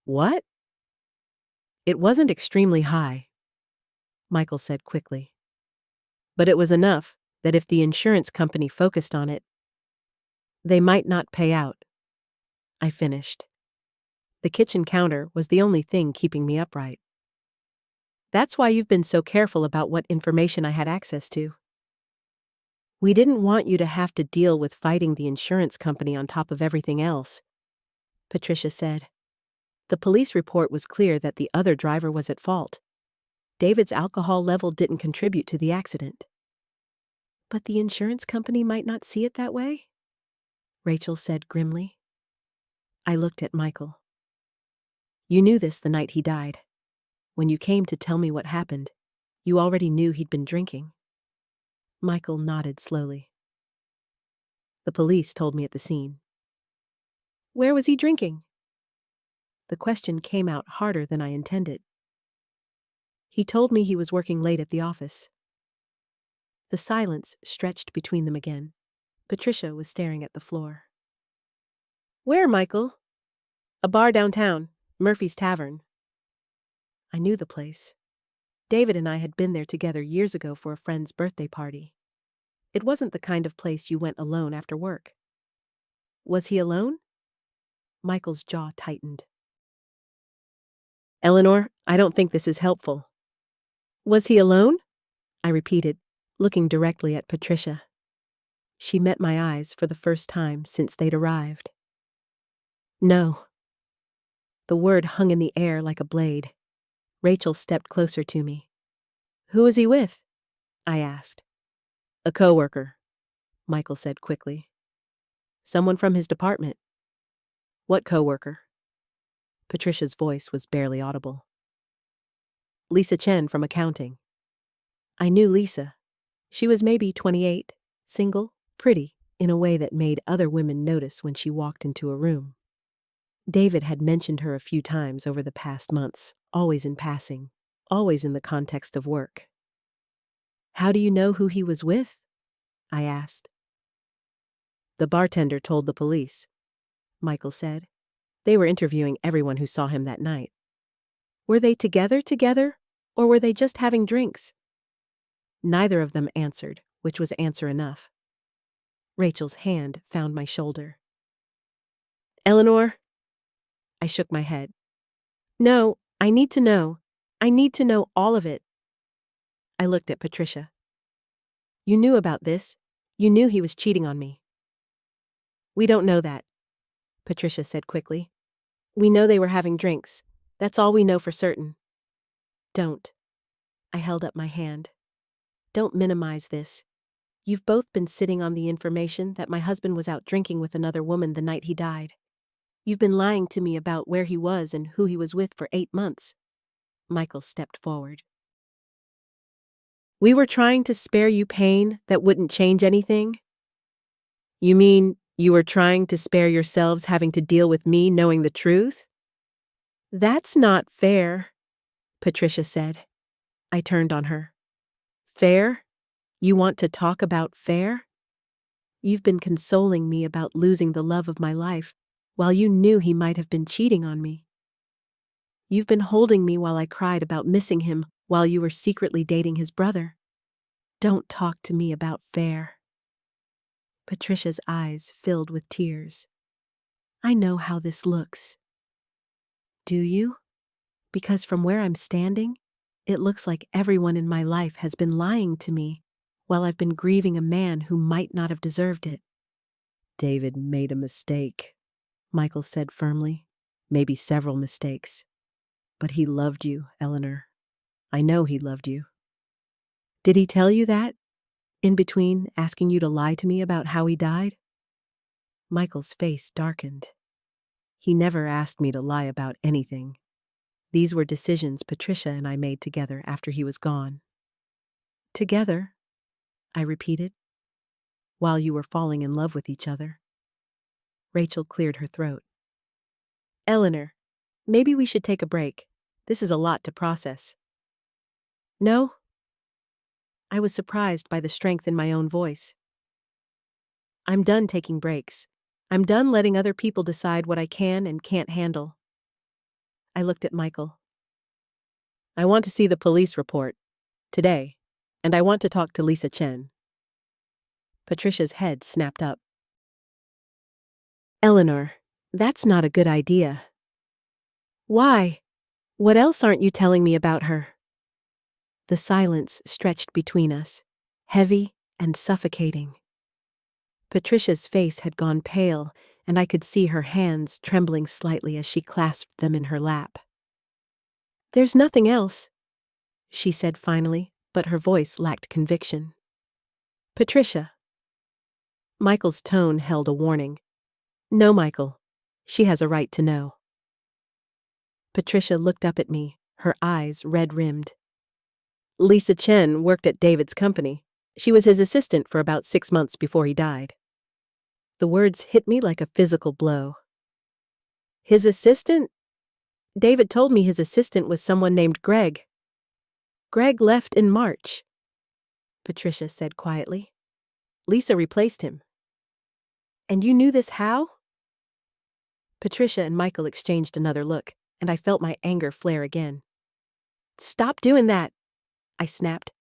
What? It wasn't extremely high, Michael said quickly. But it was enough that if the insurance company focused on it, they might not pay out. I finished. The kitchen counter was the only thing keeping me upright. That's why you've been so careful about what information I had access to. We didn't want you to have to deal with fighting the insurance company on top of everything else, Patricia said. The police report was clear that the other driver was at fault. David's alcohol level didn't contribute to the accident. But the insurance company might not see it that way, Rachel said grimly. I looked at Michael. You knew this the night he died. When you came to tell me what happened, you already knew he'd been drinking. Michael nodded slowly. The police told me at the scene. Where was he drinking? The question came out harder than I intended. He told me he was working late at the office. The silence stretched between them again. Patricia was staring at the floor. Where, Michael? A bar downtown, Murphy's Tavern. I knew the place. David and I had been there together years ago for a friend's birthday party. It wasn't the kind of place you went alone after work. Was he alone? Michael's jaw tightened. Eleanor, I don't think this is helpful. Was he alone? I repeated, looking directly at Patricia. She met my eyes for the first time since they'd arrived. No. The word hung in the air like a blade. Rachel stepped closer to me. Who was he with? I asked. A coworker, Michael said quickly. Someone from his department. What coworker? Patricia's voice was barely audible. Lisa Chen from accounting. I knew Lisa. She was maybe 28, single, pretty, in a way that made other women notice when she walked into a room. David had mentioned her a few times over the past months, always in passing, always in the context of work. How do you know who he was with? I asked. The bartender told the police, Michael said. They were interviewing everyone who saw him that night. Were they together, or were they just having drinks? Neither of them answered, which was answer enough. Rachel's hand found my shoulder. Eleanor? I shook my head. No, I need to know. I need to know all of it. I looked at Patricia. You knew about this. You knew he was cheating on me. We don't know that, Patricia said quickly. We know they were having drinks. That's all we know for certain. Don't. I held up my hand. Don't minimize this. You've both been sitting on the information that my husband was out drinking with another woman the night he died. You've been lying to me about where he was and who he was with for 8 months. Michael stepped forward. We were trying to spare you pain that wouldn't change anything? You mean you were trying to spare yourselves having to deal with me knowing the truth? That's not fair, Patricia said. I turned on her. Fair? You want to talk about fair? You've been consoling me about losing the love of my life while you knew he might have been cheating on me. You've been holding me while I cried about missing him while you were secretly dating his brother. Don't talk to me about fair. Patricia's eyes filled with tears. I know how this looks. Do you? Because from where I'm standing, it looks like everyone in my life has been lying to me while I've been grieving a man who might not have deserved it. David made a mistake, Michael said firmly. Maybe several mistakes. But he loved you, Eleanor. I know he loved you. Did he tell you that? In between asking you to lie to me about how he died? Michael's face darkened. He never asked me to lie about anything. These were decisions Patricia and I made together after he was gone. Together, I repeated, while you were falling in love with each other. Rachel cleared her throat. Eleanor, maybe we should take a break. This is a lot to process. No? I was surprised by the strength in my own voice. I'm done taking breaks. I'm done letting other people decide what I can and can't handle. I looked at Michael. I want to see the police report. Today. And I want to talk to Lisa Chen. Patricia's head snapped up. Eleanor, that's not a good idea. Why? What else aren't you telling me about her? The silence stretched between us, heavy and suffocating. Patricia's face had gone pale, and I could see her hands trembling slightly as she clasped them in her lap. There's nothing else, she said finally, but her voice lacked conviction. Patricia. Michael's tone held a warning. No, Michael. She has a right to know. Patricia looked up at me, her eyes red-rimmed. Lisa Chen worked at David's company. She was his assistant for about 6 months before he died. The words hit me like a physical blow. His assistant? David told me his assistant was someone named Greg. Greg left in March, Patricia said quietly. Lisa replaced him. And you knew this how? Patricia and Michael exchanged another look, and I felt my anger flare again. Stop doing that, I snapped.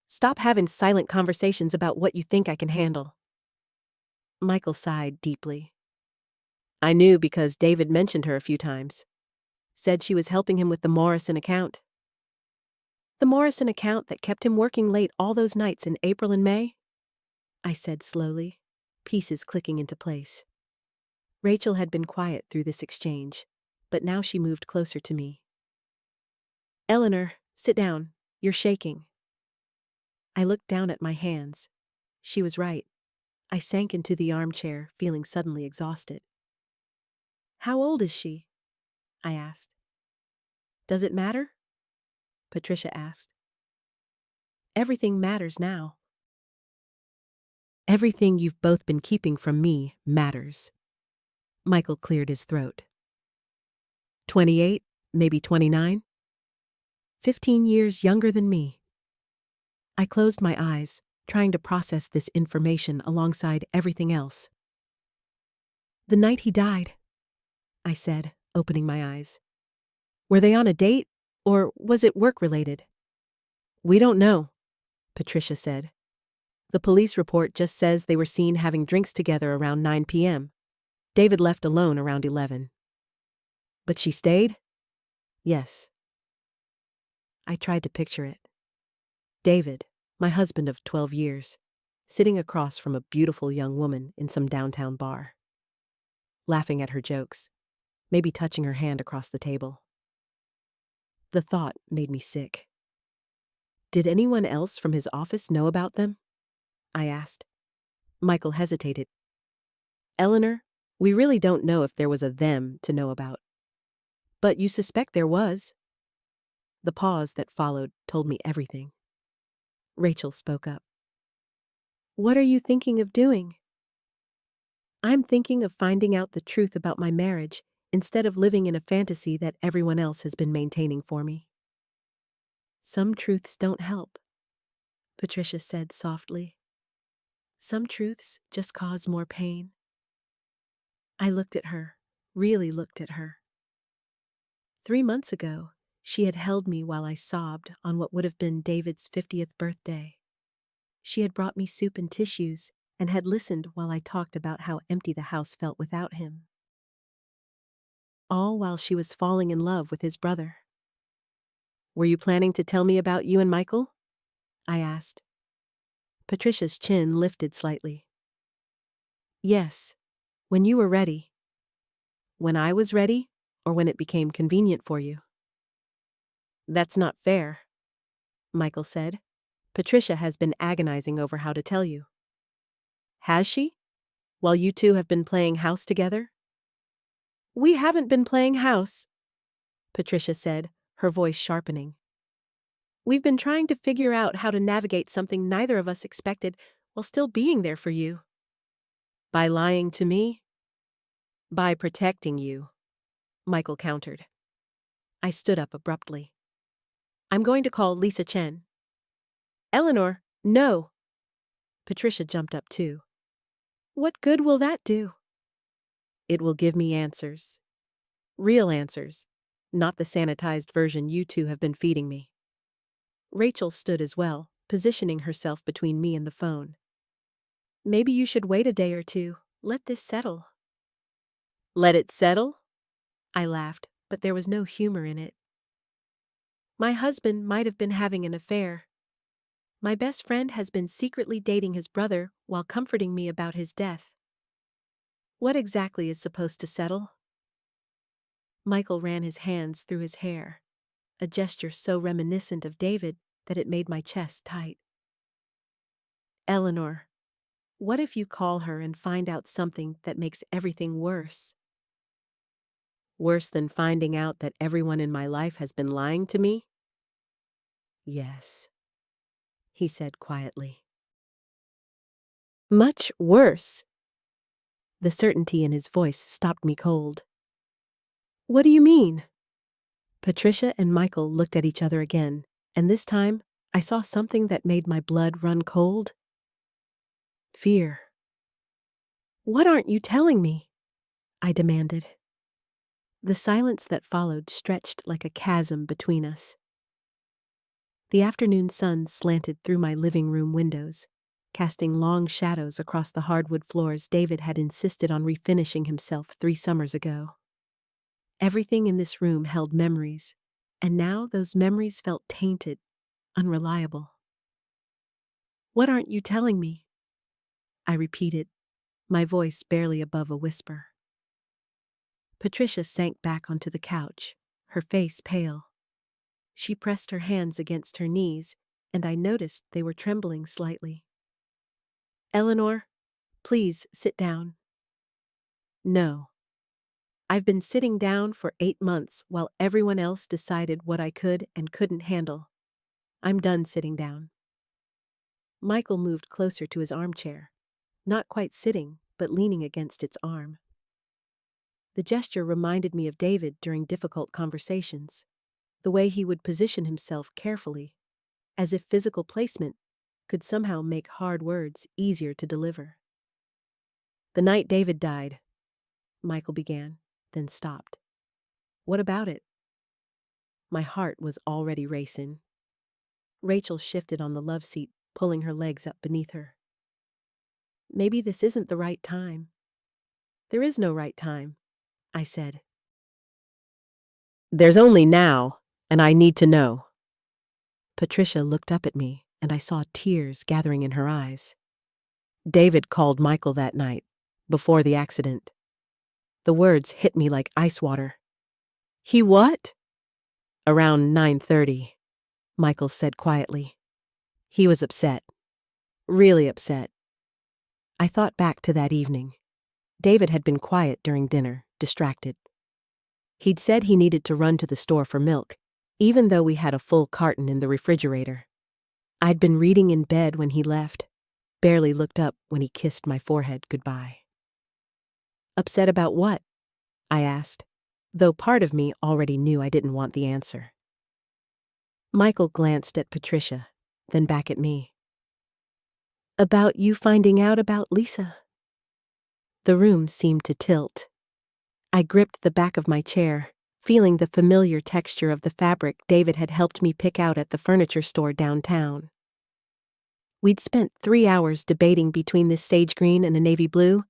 Stop having silent conversations about what you think I can handle. Michael sighed deeply. I knew because David mentioned her a few times. Said she was helping him with the Morrison account. The Morrison account that kept him working late all those nights in April and May? I said slowly, pieces clicking into place. Rachel had been quiet through this exchange, but now she moved closer to me. Eleanor, sit down. You're shaking. I looked down at my hands. She was right. I sank into the armchair, feeling suddenly exhausted. How old is she? I asked. Does it matter? Patricia asked. Everything matters now. Everything you've both been keeping from me matters. Michael cleared his throat. 28, maybe 29? 15 years younger than me. I closed my eyes, trying to process this information alongside everything else. The night he died, I said, opening my eyes. Were they on a date, or was it work-related? We don't know, Patricia said. The police report just says they were seen having drinks together around 9 p.m. David left alone around 11. But she stayed? Yes. I tried to picture it. David, my husband of 12 years, sitting across from a beautiful young woman in some downtown bar. Laughing at her jokes, maybe touching her hand across the table. The thought made me sick. Did anyone else from his office know about them? I asked. Michael hesitated. Eleanor, we really don't know if there was a them to know about. But you suspect there was. The pause that followed told me everything. Rachel spoke up. What are you thinking of doing? I'm thinking of finding out the truth about my marriage instead of living in a fantasy that everyone else has been maintaining for me. Some truths don't help, Patricia said softly. Some truths just cause more pain. I looked at her, really looked at her. 3 months ago, she had held me while I sobbed on what would have been David's 50th birthday. She had brought me soup and tissues and had listened while I talked about how empty the house felt without him. All while she was falling in love with his brother. Were you planning to tell me about you and Michael? I asked. Patricia's chin lifted slightly. Yes, when you were ready. When I was ready, or when it became convenient for you. That's not fair, Michael said. Patricia has been agonizing over how to tell you. Has she? While you two have been playing house together? We haven't been playing house, Patricia said, her voice sharpening. We've been trying to figure out how to navigate something neither of us expected while still being there for you. By lying to me? By protecting you, Michael countered. I stood up abruptly. I'm going to call Lisa Chen. Eleanor, no. Patricia jumped up too. What good will that do? It will give me answers. Real answers, not the sanitized version you two have been feeding me. Rachel stood as well, positioning herself between me and the phone. Maybe you should wait a day or two. Let this settle. Let it settle? I laughed, but there was no humor in it. My husband might have been having an affair. My best friend has been secretly dating his brother while comforting me about his death. What exactly is supposed to settle? Michael ran his hands through his hair, a gesture so reminiscent of David that it made my chest tight. Eleanor, what if you call her and find out something that makes everything worse? Worse than finding out that everyone in my life has been lying to me? Yes, he said quietly. Much worse. The certainty in his voice stopped me cold. What do you mean? Patricia and Michael looked at each other again, and this time I saw something that made my blood run cold. Fear. What aren't you telling me? I demanded. The silence that followed stretched like a chasm between us. The afternoon sun slanted through my living room windows, casting long shadows across the hardwood floors David had insisted on refinishing himself 3 summers ago. Everything in this room held memories, and now those memories felt tainted, unreliable. What aren't you telling me? I repeated, my voice barely above a whisper. Patricia sank back onto the couch, her face pale. She pressed her hands against her knees, and I noticed they were trembling slightly. Eleanor, please sit down. No. I've been sitting down for 8 months while everyone else decided what I could and couldn't handle. I'm done sitting down. Michael moved closer to his armchair, not quite sitting, but leaning against its arm. The gesture reminded me of David during difficult conversations, the way he would position himself carefully, as if physical placement could somehow make hard words easier to deliver. The night David died, Michael began, then stopped. What about it? My heart was already racing. Rachel shifted on the love seat, pulling her legs up beneath her. Maybe this isn't the right time. There is no right time, I said. There's only now, and I need to know. Patricia looked up at me, and I saw tears gathering in her eyes. David called Michael that night, before the accident. The words hit me like ice water. He what? Around 9:30, Michael said quietly. He was upset. Really upset. I thought back to that evening. David had been quiet during dinner, distracted. He'd said he needed to run to the store for milk, even though we had a full carton in the refrigerator. I'd been reading in bed when he left, barely looked up when he kissed my forehead goodbye. Upset about what? I asked, though part of me already knew I didn't want the answer. Michael glanced at Patricia, then back at me. About you finding out about Lisa. The room seemed to tilt. I gripped the back of my chair, feeling the familiar texture of the fabric David had helped me pick out at the furniture store downtown. We'd spent 3 hours debating between this sage green and a navy blue,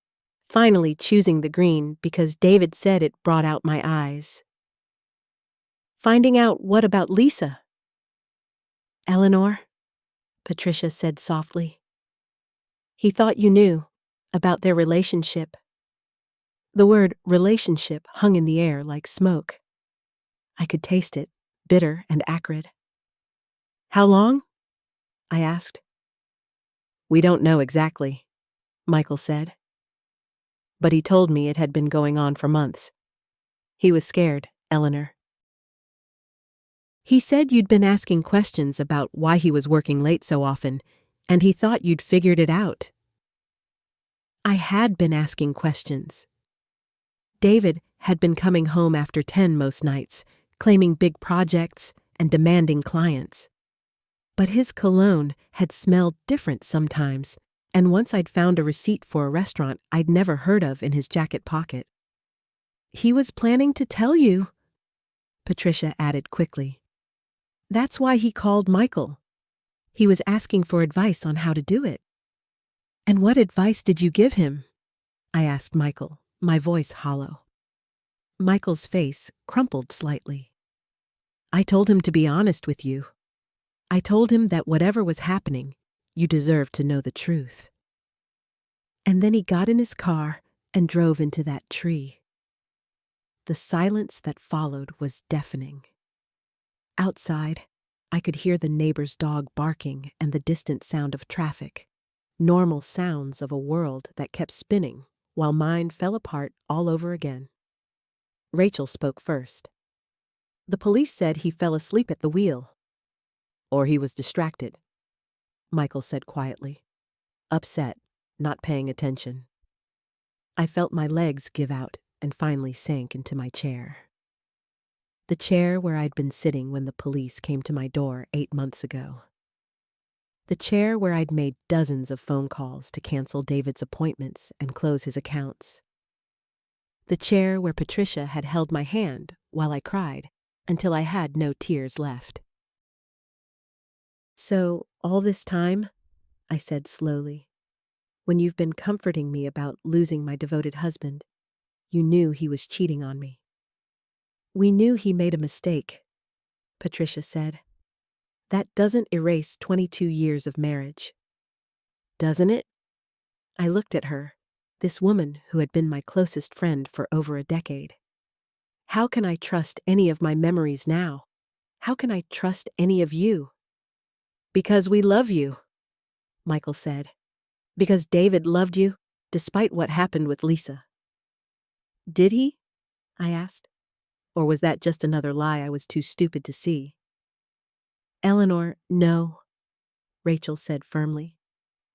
finally choosing the green because David said it brought out my eyes. Finding out what about Lisa? Eleanor, Patricia said softly. He thought you knew about their relationship. The word relationship hung in the air like smoke. I could taste it, bitter and acrid. How long? I asked. We don't know exactly, Michael said. But he told me it had been going on for months. He was scared, Eleanor. He said you'd been asking questions about why he was working late so often, and he thought you'd figured it out. I had been asking questions. David had been coming home after 10 most nights, claiming big projects and demanding clients. But his cologne had smelled different sometimes, and once I'd found a receipt for a restaurant I'd never heard of in his jacket pocket. He was planning to tell you, Patricia added quickly. That's why he called Michael. He was asking for advice on how to do it. And what advice did you give him? I asked Michael, my voice hollow. Michael's face crumpled slightly. I told him to be honest with you. I told him that whatever was happening, you deserved to know the truth. And then he got in his car and drove into that tree. The silence that followed was deafening. Outside, I could hear the neighbor's dog barking and the distant sound of traffic, normal sounds of a world that kept spinning while mine fell apart all over again. Rachel spoke first. The police said he fell asleep at the wheel. Or he was distracted, Michael said quietly. Upset, not paying attention. I felt my legs give out and finally sank into my chair. The chair where I'd been sitting when the police came to my door 8 months ago. The chair where I'd made dozens of phone calls to cancel David's appointments and close his accounts. The chair where Patricia had held my hand while I cried until I had no tears left. So, all this time, I said slowly, when you've been comforting me about losing my devoted husband, you knew he was cheating on me. We knew he made a mistake, Patricia said. That doesn't erase 22 years of marriage. Doesn't it? I looked at her, this woman who had been my closest friend for over a decade. How can I trust any of my memories now? How can I trust any of you? Because we love you, Michael said. Because David loved you, despite what happened with Lisa. Did he? I asked. Or was that just another lie I was too stupid to see? Eleanor, no, Rachel said firmly.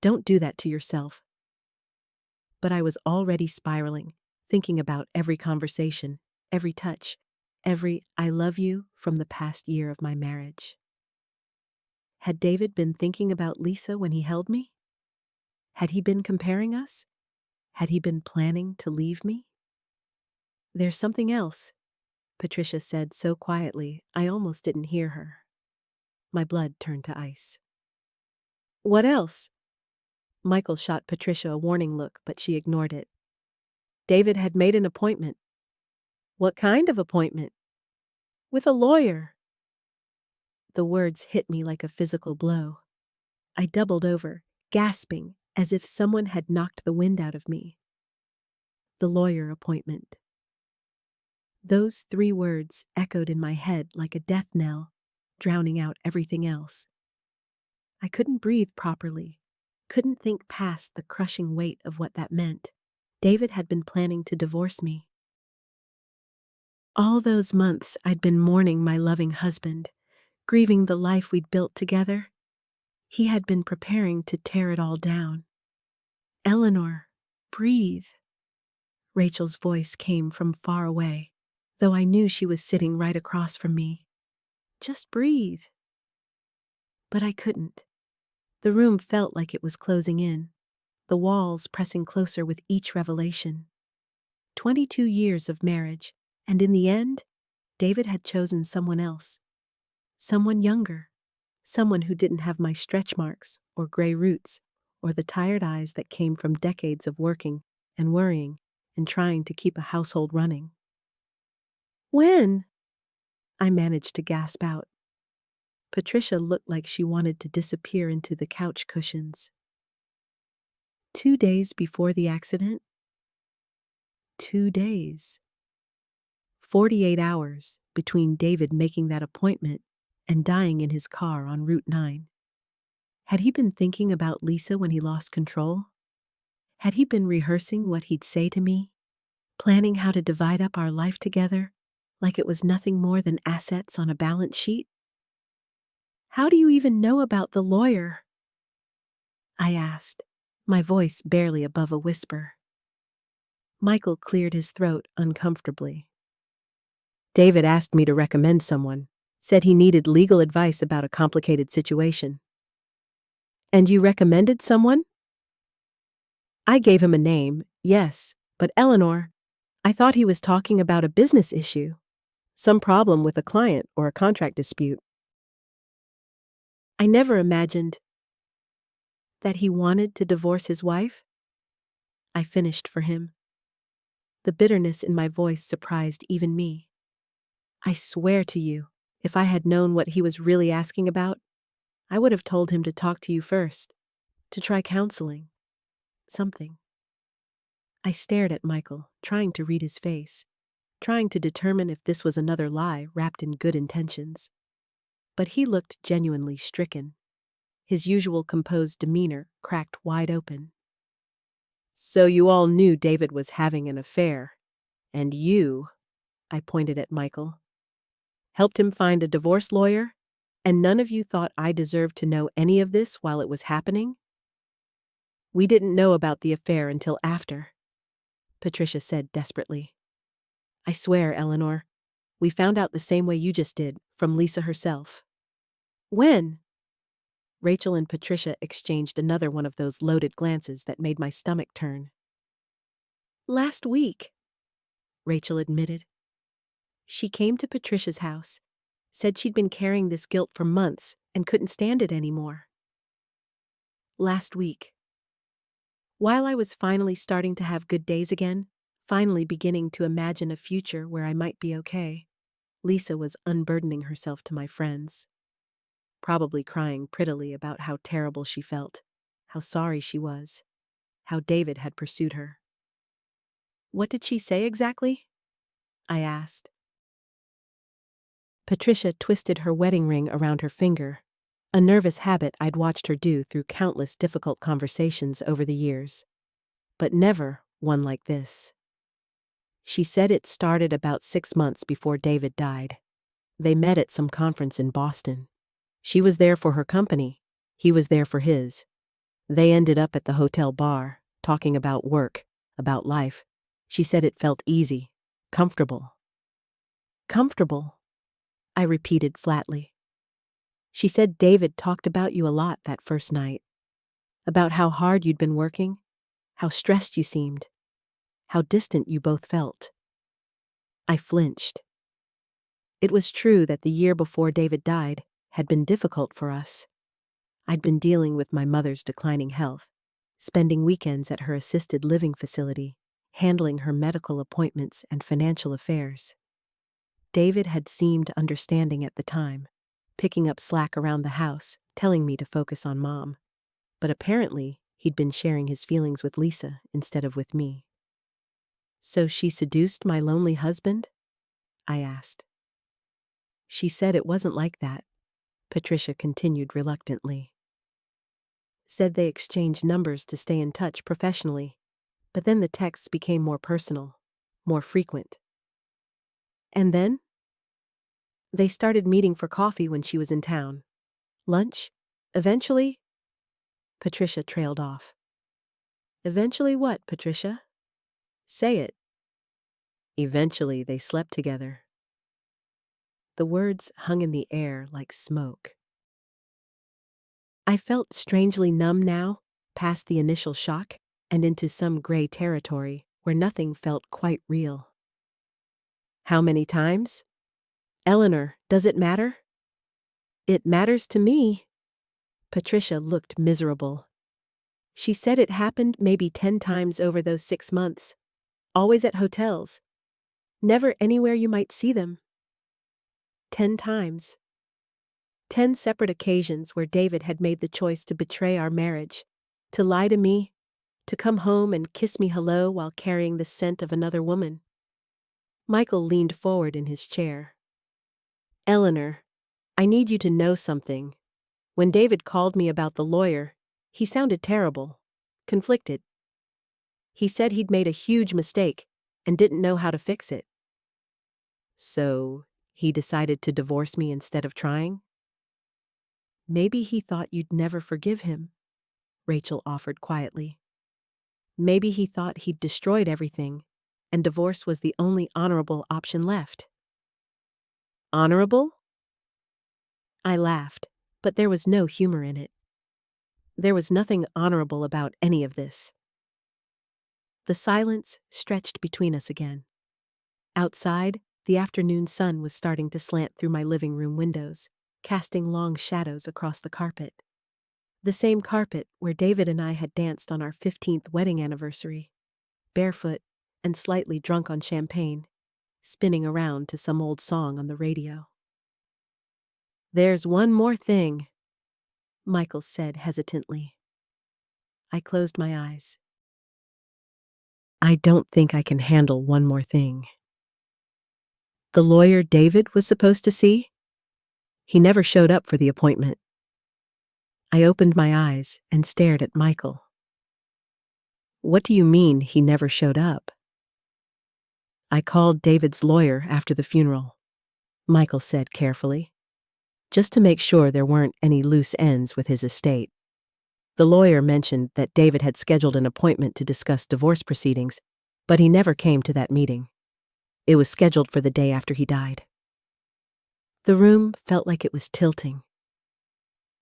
Don't do that to yourself. But I was already spiraling, thinking about every conversation, every touch, every I love you from the past year of my marriage. Had David been thinking about Lisa when he held me? Had he been comparing us? Had he been planning to leave me? There's something else, Patricia said so quietly I almost didn't hear her. My blood turned to ice. What else? Michael shot Patricia a warning look, but she ignored it. David had made an appointment. What kind of appointment? With a lawyer. The words hit me like a physical blow. I doubled over, gasping, as if someone had knocked the wind out of me. The lawyer appointment. Those 3 words echoed in my head like a death knell, drowning out everything else. I couldn't breathe properly, couldn't think past the crushing weight of what that meant. David had been planning to divorce me. All those months I'd been mourning my loving husband, grieving the life we'd built together. He had been preparing to tear it all down. Eleanor, breathe. Rachel's voice came from far away, though I knew she was sitting right across from me. Just breathe. But I couldn't. The room felt like it was closing in, the walls pressing closer with each revelation. 22 years of marriage, and in the end, David had chosen someone else. Someone younger. Someone who didn't have my stretch marks or gray roots or the tired eyes that came from decades of working and worrying and trying to keep a household running. When? I managed to gasp out. Patricia looked like she wanted to disappear into the couch cushions. 2 days before the accident? 2 days. 48 hours between David making that appointment and dying in his car on Route 9. Had he been thinking about Lisa when he lost control? Had he been rehearsing what he'd say to me, planning how to divide up our life together like it was nothing more than assets on a balance sheet? "How do you even know about the lawyer?" I asked, my voice barely above a whisper. Michael cleared his throat uncomfortably. "David asked me to recommend someone, said he needed legal advice about a complicated situation." "And you recommended someone?" "I gave him a name, yes, but Eleanor, I thought he was talking about a business issue, some problem with a client or a contract dispute. I never imagined that he wanted to divorce his wife." I finished for him. The bitterness in my voice surprised even me. "I swear to you, if I had known what he was really asking about, I would have told him to talk to you first, to try counseling, something." I stared at Michael, trying to read his face, trying to determine if this was another lie wrapped in good intentions. But he looked genuinely stricken. His usual composed demeanor cracked wide open. "So you all knew David was having an affair, and you," I pointed at Michael, "helped him find a divorce lawyer, and none of you thought I deserved to know any of this while it was happening?" "We didn't know about the affair until after," Patricia said desperately. "I swear, Eleanor, we found out the same way you just did, from Lisa herself." "When?" Rachel and Patricia exchanged another one of those loaded glances that made my stomach turn. "Last week," Rachel admitted. "She came to Patricia's house, said she'd been carrying this guilt for months and couldn't stand it anymore." Last week. While I was finally starting to have good days again, finally beginning to imagine a future where I might be okay, Lisa was unburdening herself to my friends, probably crying prettily about how terrible she felt, how sorry she was, how David had pursued her. "What did she say exactly?" I asked. Patricia twisted her wedding ring around her finger, a nervous habit I'd watched her do through countless difficult conversations over the years, but never one like this. She said it started about 6 months before David died. They met at some conference in Boston. She was there for her company. He was there for his. They ended up at the hotel bar, talking about work, about life. She said it felt easy, comfortable. "Comfortable," I repeated flatly. "She said David talked about you a lot that first night, about how hard you'd been working, how stressed you seemed, how distant you both felt." I flinched. It was true that the year before David died had been difficult for us. I'd been dealing with my mother's declining health, spending weekends at her assisted living facility, handling her medical appointments and financial affairs. David had seemed understanding at the time, picking up slack around the house, telling me to focus on Mom. But apparently, he'd been sharing his feelings with Lisa instead of with me. "So she seduced my lonely husband?" I asked. "She said it wasn't like that," Patricia continued reluctantly. "Said they exchanged numbers to stay in touch professionally, but then the texts became more personal, more frequent. And then? They started meeting for coffee when she was in town. Lunch? Eventually?" Patricia trailed off. "Eventually what, Patricia? Say it." "Eventually they slept together." The words hung in the air like smoke. I felt strangely numb now, past the initial shock, and into some gray territory where nothing felt quite real. "How many times? Eleanor, does it matter?" "It matters to me." Patricia looked miserable. "She said it happened maybe 10 times over those 6 months. Always at hotels. Never anywhere you might see them. 10 times. 10 separate occasions where David had made the choice to betray our marriage, to lie to me, to come home and kiss me hello while carrying the scent of another woman." Michael leaned forward in his chair. "Eleanor, I need you to know something. When David called me about the lawyer, he sounded terrible, conflicted. He said he'd made a huge mistake and didn't know how to fix it. So, he decided to divorce me instead of trying? Maybe he thought you'd never forgive him, Rachel offered quietly. Maybe he thought he'd destroyed everything, and divorce was the only honorable option left. Honorable? I laughed, but there was no humor in it. There was nothing honorable about any of this. The silence stretched between us again. Outside, the afternoon sun was starting to slant through my living room windows, casting long shadows across the carpet. The same carpet where David and I had danced on our 15th wedding anniversary, barefoot and slightly drunk on champagne, spinning around to some old song on the radio. "There's one more thing," Michael said hesitantly. I closed my eyes. I don't think I can handle one more thing. The lawyer David was supposed to see? He never showed up for the appointment. I opened my eyes and stared at Michael. What do you mean he never showed up? I called David's lawyer after the funeral, Michael said carefully, just to make sure there weren't any loose ends with his estate. The lawyer mentioned that David had scheduled an appointment to discuss divorce proceedings, but he never came to that meeting. It was scheduled for the day after he died. The room felt like it was tilting.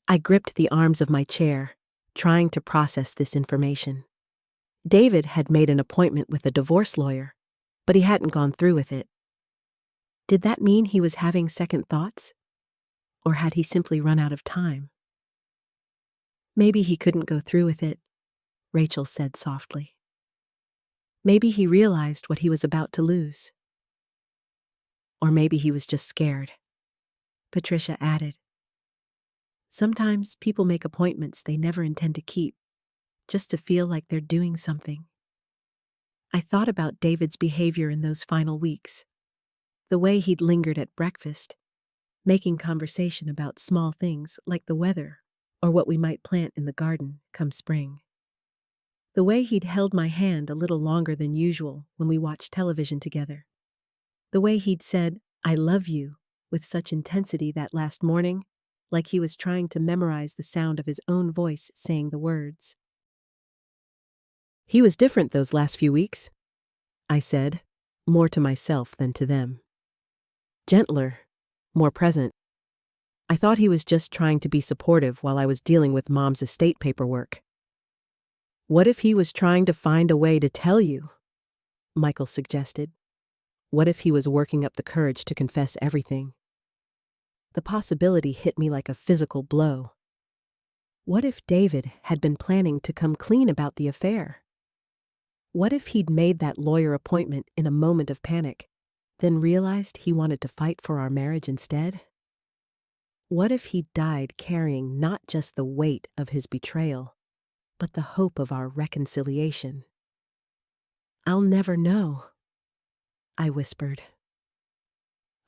I gripped the arms of my chair, trying to process this information. David had made an appointment with a divorce lawyer, but he hadn't gone through with it. Did that mean he was having second thoughts? Or had he simply run out of time? Maybe he couldn't go through with it, Rachel said softly. Maybe he realized what he was about to lose. Or maybe he was just scared, Patricia added. Sometimes people make appointments they never intend to keep, just to feel like they're doing something. I thought about David's behavior in those final weeks, the way he'd lingered at breakfast, making conversation about small things like the weather or what we might plant in the garden come spring. The way he'd held my hand a little longer than usual when we watched television together. The way he'd said, "I love you," with such intensity that last morning, like he was trying to memorize the sound of his own voice saying the words. He was different those last few weeks, I said, more to myself than to them. Gentler, more present. I thought he was just trying to be supportive while I was dealing with Mom's estate paperwork. What if he was trying to find a way to tell you? Michael suggested. What if he was working up the courage to confess everything? The possibility hit me like a physical blow. What if David had been planning to come clean about the affair? What if he'd made that lawyer appointment in a moment of panic, then realized he wanted to fight for our marriage instead? What if he died carrying not just the weight of his betrayal, but the hope of our reconciliation? I'll never know, I whispered.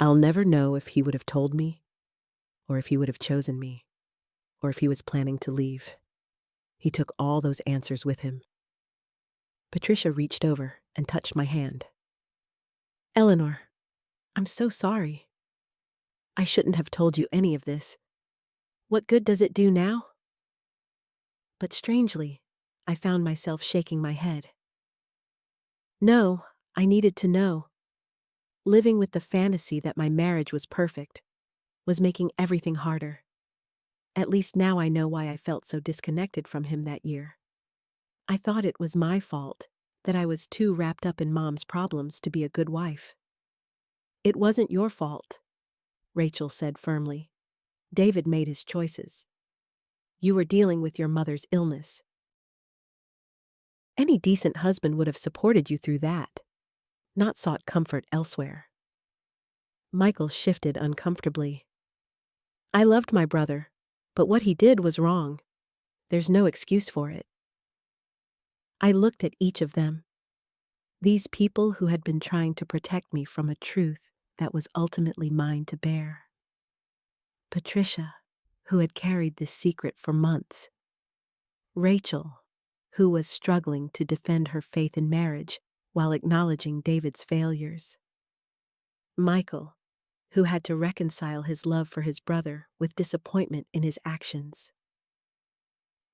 I'll never know if he would have told me, or if he would have chosen me, or if he was planning to leave. He took all those answers with him. Patricia reached over and touched my hand. Eleanor, I'm so sorry. I shouldn't have told you any of this. What good does it do now? But strangely, I found myself shaking my head. No, I needed to know. Living with the fantasy that my marriage was perfect was making everything harder. At least now I know why I felt so disconnected from him that year. I thought it was my fault, that I was too wrapped up in Mom's problems to be a good wife. It wasn't your fault, Rachel said firmly. David made his choices. You were dealing with your mother's illness. Any decent husband would have supported you through that, not sought comfort elsewhere. Michael shifted uncomfortably. I loved my brother, but what he did was wrong. There's no excuse for it. I looked at each of them. These people who had been trying to protect me from a truth that was ultimately mine to bear. Patricia, who had carried this secret for months. Rachel, who was struggling to defend her faith in marriage while acknowledging David's failures. Michael, who had to reconcile his love for his brother with disappointment in his actions.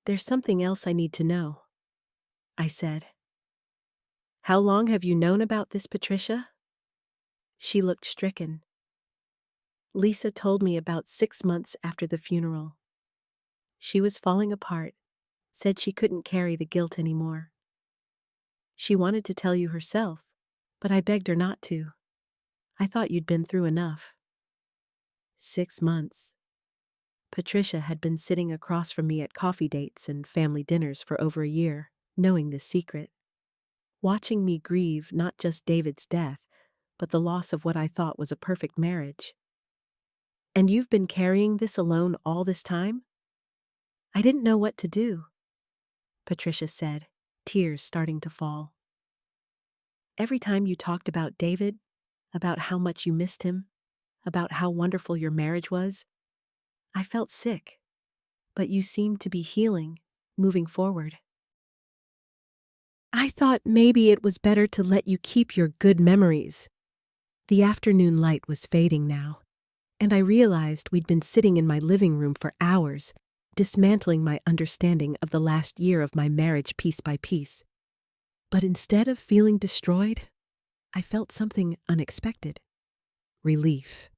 "There's something else I need to know," I said. "How long have you known about this, Patricia?" She looked stricken. "Lisa told me about 6 months after the funeral. She was falling apart, said she couldn't carry the guilt anymore. She wanted to tell you herself, but I begged her not to. I thought you'd been through enough." 6 months. Patricia had been sitting across from me at coffee dates and family dinners for over a year, knowing this secret. Watching me grieve not just David's death, but the loss of what I thought was a perfect marriage. "And you've been carrying this alone all this time?" "I didn't know what to do," Patricia said, tears starting to fall. "Every time you talked about David, about how much you missed him, about how wonderful your marriage was, I felt sick. But you seemed to be healing, moving forward. I thought maybe it was better to let you keep your good memories." The afternoon light was fading now, and I realized we'd been sitting in my living room for hours, dismantling my understanding of the last year of my marriage piece by piece. But instead of feeling destroyed, I felt something unexpected. Relief.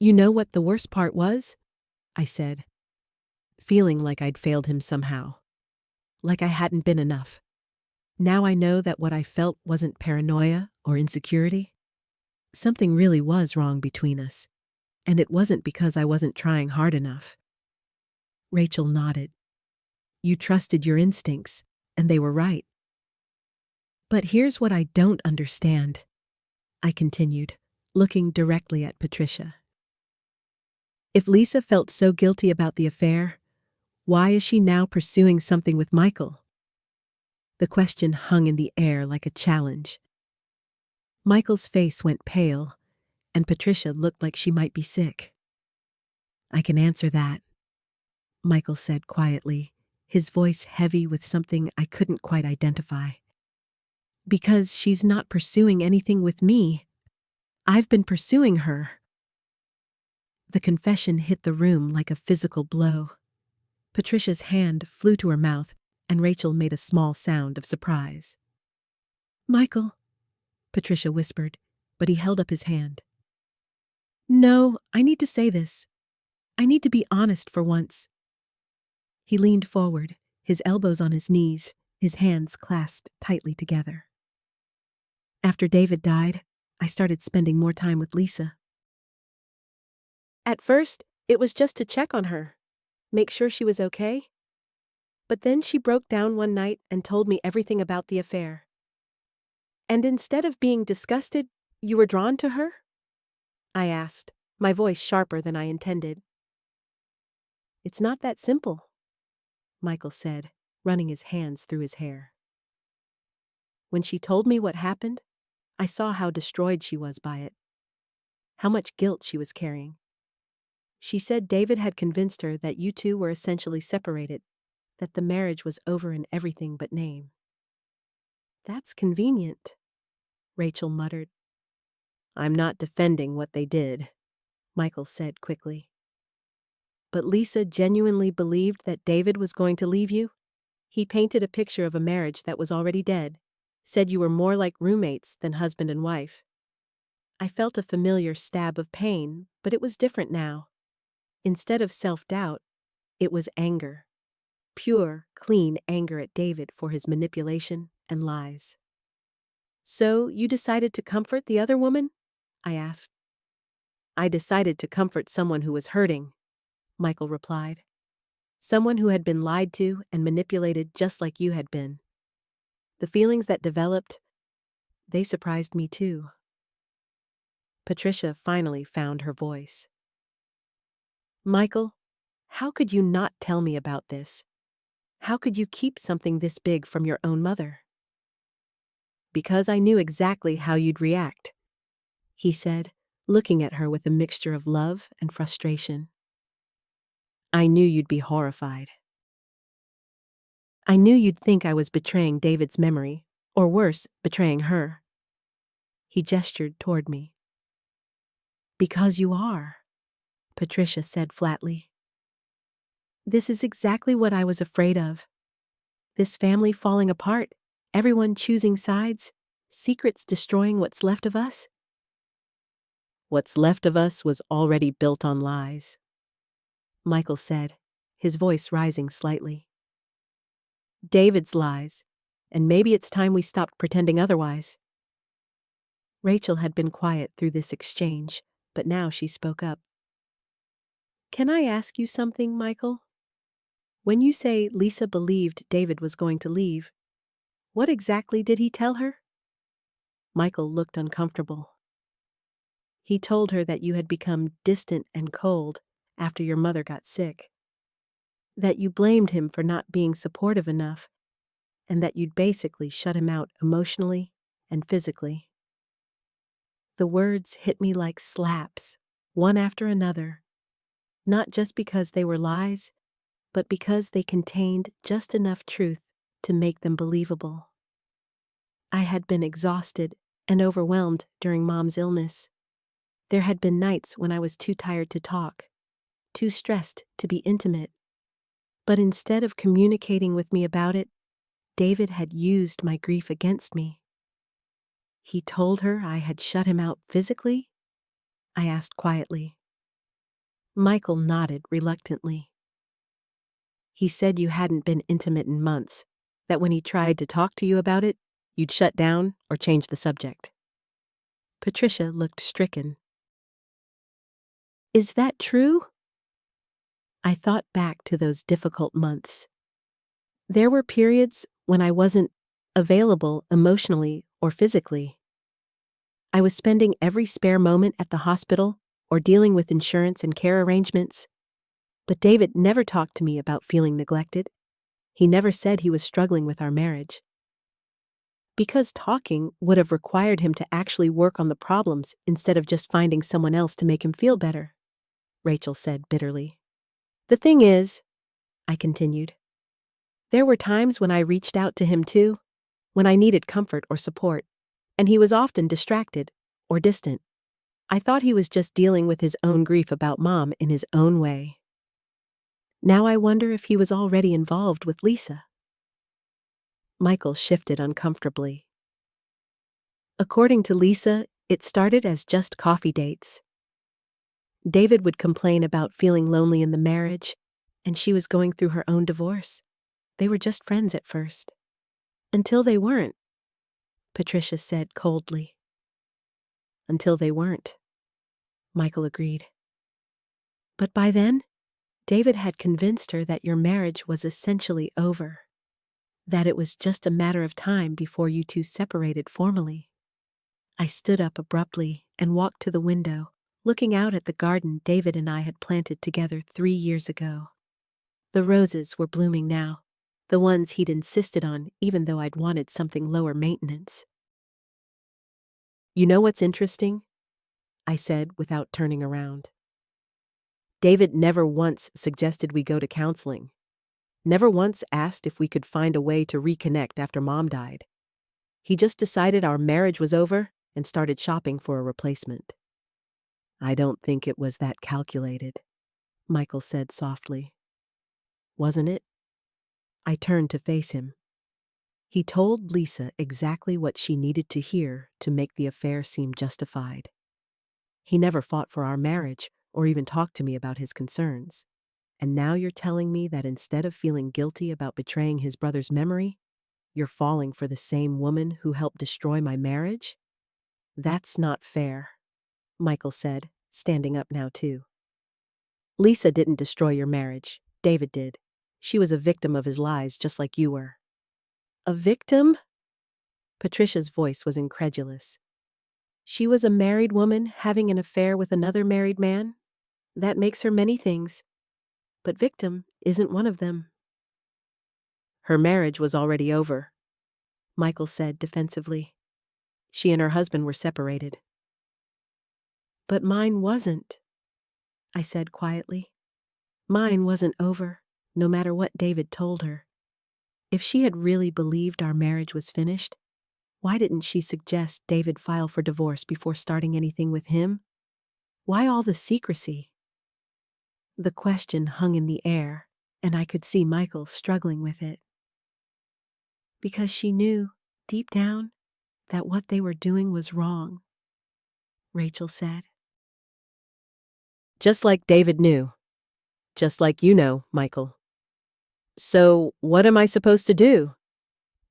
"You know what the worst part was?" I said, feeling like I'd failed him somehow. Like I hadn't been enough. Now I know that what I felt wasn't paranoia or insecurity. Something really was wrong between us, and it wasn't because I wasn't trying hard enough. Rachel nodded. "You trusted your instincts, and they were right." "But here's what I don't understand," I continued, looking directly at Patricia. "If Lisa felt so guilty about the affair, why is she now pursuing something with Michael?" The question hung in the air like a challenge. Michael's face went pale, and Patricia looked like she might be sick. "I can answer that," Michael said quietly, his voice heavy with something I couldn't quite identify. "Because she's not pursuing anything with me. I've been pursuing her." The confession hit the room like a physical blow. Patricia's hand flew to her mouth, and Rachel made a small sound of surprise. "Michael," Patricia whispered, but he held up his hand. "No, I need to say this. I need to be honest for once." He leaned forward, his elbows on his knees, his hands clasped tightly together. "After David died, I started spending more time with Lisa. At first, it was just to check on her, make sure she was okay. But then she broke down one night and told me everything about the affair." "And instead of being disgusted, you were drawn to her?" I asked, my voice sharper than I intended. "It's not that simple," Michael said, running his hands through his hair. "When she told me what happened, I saw how destroyed she was by it, how much guilt she was carrying. She said David had convinced her that you two were essentially separated, that the marriage was over in everything but name." "That's convenient," Rachel muttered. "I'm not defending what they did," Michael said quickly. "But Lisa genuinely believed that David was going to leave you? He painted a picture of a marriage that was already dead, said you were more like roommates than husband and wife." I felt a familiar stab of pain, but it was different now. Instead of self-doubt, it was anger. Pure, clean anger at David for his manipulation and lies. "So you decided to comfort the other woman?" I asked. "I decided to comfort someone who was hurting," Michael replied. "Someone who had been lied to and manipulated just like you had been. The feelings that developed, they surprised me too." Patricia finally found her voice. "Michael, how could you not tell me about this? How could you keep something this big from your own mother?" "Because I knew exactly how you'd react," he said, looking at her with a mixture of love and frustration. I knew you'd be horrified. I knew you'd think I was betraying David's memory, or worse, betraying her. He gestured toward me. Because you are, Patricia said flatly. This is exactly what I was afraid of. This family falling apart, everyone choosing sides, secrets destroying what's left of us. What's left of us was already built on lies, Michael said, his voice rising slightly. David's lies, and maybe it's time we stopped pretending otherwise. Rachel had been quiet through this exchange, but now she spoke up. Can I ask you something, Michael? When you say Lisa believed David was going to leave, what exactly did he tell her? Michael looked uncomfortable. He told her that you had become distant and cold after your mother got sick, that you blamed him for not being supportive enough, and that you'd basically shut him out emotionally and physically. The words hit me like slaps, one after another, not just because they were lies, but because they contained just enough truth to make them believable. I had been exhausted and overwhelmed during Mom's illness. There had been nights when I was too tired to talk, too stressed to be intimate. But instead of communicating with me about it, David had used my grief against me. He told her I had shut him out physically? I asked quietly. Michael nodded reluctantly. He said you hadn't been intimate in months, that when he tried to talk to you about it, you'd shut down or change the subject. Patricia looked stricken. Is that true? I thought back to those difficult months. There were periods when I wasn't available emotionally or physically. I was spending every spare moment at the hospital or dealing with insurance and care arrangements. But David never talked to me about feeling neglected. He never said he was struggling with our marriage. Because talking would have required him to actually work on the problems instead of just finding someone else to make him feel better, Rachel said bitterly. The thing is, I continued, there were times when I reached out to him too, when I needed comfort or support, and he was often distracted or distant. I thought he was just dealing with his own grief about Mom in his own way. Now I wonder if he was already involved with Lisa. Michael shifted uncomfortably. According to Lisa, it started as just coffee dates. David would complain about feeling lonely in the marriage, and she was going through her own divorce. They were just friends at first. Until they weren't, Patricia said coldly. Until they weren't, Michael agreed. But by then, David had convinced her that your marriage was essentially over, that it was just a matter of time before you two separated formally. I stood up abruptly and walked to the window, looking out at the garden David and I had planted together 3 years ago. The roses were blooming now, the ones he'd insisted on even though I'd wanted something lower maintenance. You know what's interesting? I said without turning around. David never once suggested we go to counseling. Never once asked if we could find a way to reconnect after Mom died. He just decided our marriage was over and started shopping for a replacement. I don't think it was that calculated, Michael said softly. Wasn't it? I turned to face him. He told Lisa exactly what she needed to hear to make the affair seem justified. He never fought for our marriage or even talked to me about his concerns. And now you're telling me that instead of feeling guilty about betraying his brother's memory, you're falling for the same woman who helped destroy my marriage? That's not fair, Michael said, standing up now too. Lisa didn't destroy your marriage. David did. She was a victim of his lies just like you were. A victim? Patricia's voice was incredulous. She was a married woman having an affair with another married man? That makes her many things. But victim isn't one of them. Her marriage was already over, Michael said defensively. She and her husband were separated. But mine wasn't, I said quietly. Mine wasn't over, no matter what David told her. If she had really believed our marriage was finished, why didn't she suggest David file for divorce before starting anything with him? Why all the secrecy? The question hung in the air, and I could see Michael struggling with it. Because she knew, deep down, that what they were doing was wrong, Rachel said. Just like David knew. Just like you know, Michael. So, what am I supposed to do?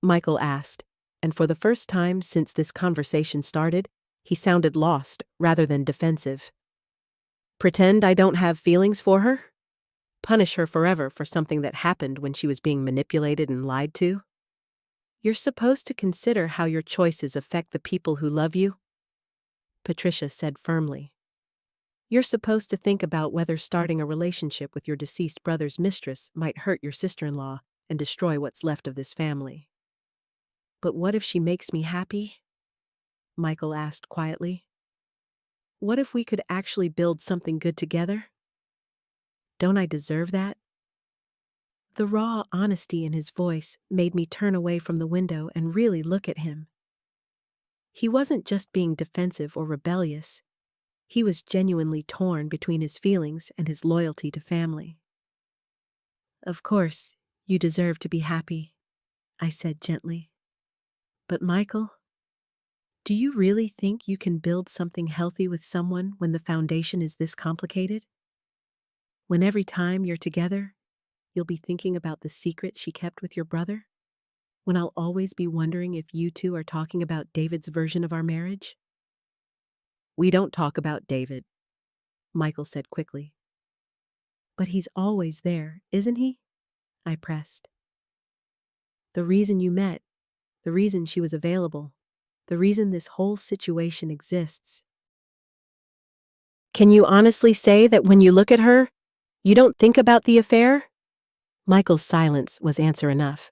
Michael asked, and for the first time since this conversation started, he sounded lost rather than defensive. Pretend I don't have feelings for her? Punish her forever for something that happened when she was being manipulated and lied to? You're supposed to consider how your choices affect the people who love you, Patricia said firmly. You're supposed to think about whether starting a relationship with your deceased brother's mistress might hurt your sister-in-law and destroy what's left of this family. But what if she makes me happy? Michael asked quietly. What if we could actually build something good together? Don't I deserve that? The raw honesty in his voice made me turn away from the window and really look at him. He wasn't just being defensive or rebellious. He was genuinely torn between his feelings and his loyalty to family. Of course, you deserve to be happy, I said gently. But Michael, do you really think you can build something healthy with someone when the foundation is this complicated? When every time you're together, you'll be thinking about the secret she kept with your brother? When I'll always be wondering if you two are talking about David's version of our marriage? We don't talk about David, Michael said quickly. But he's always there, isn't he? I pressed. The reason you met, the reason she was available, the reason this whole situation exists. Can you honestly say that when you look at her, you don't think about the affair? Michael's silence was answer enough.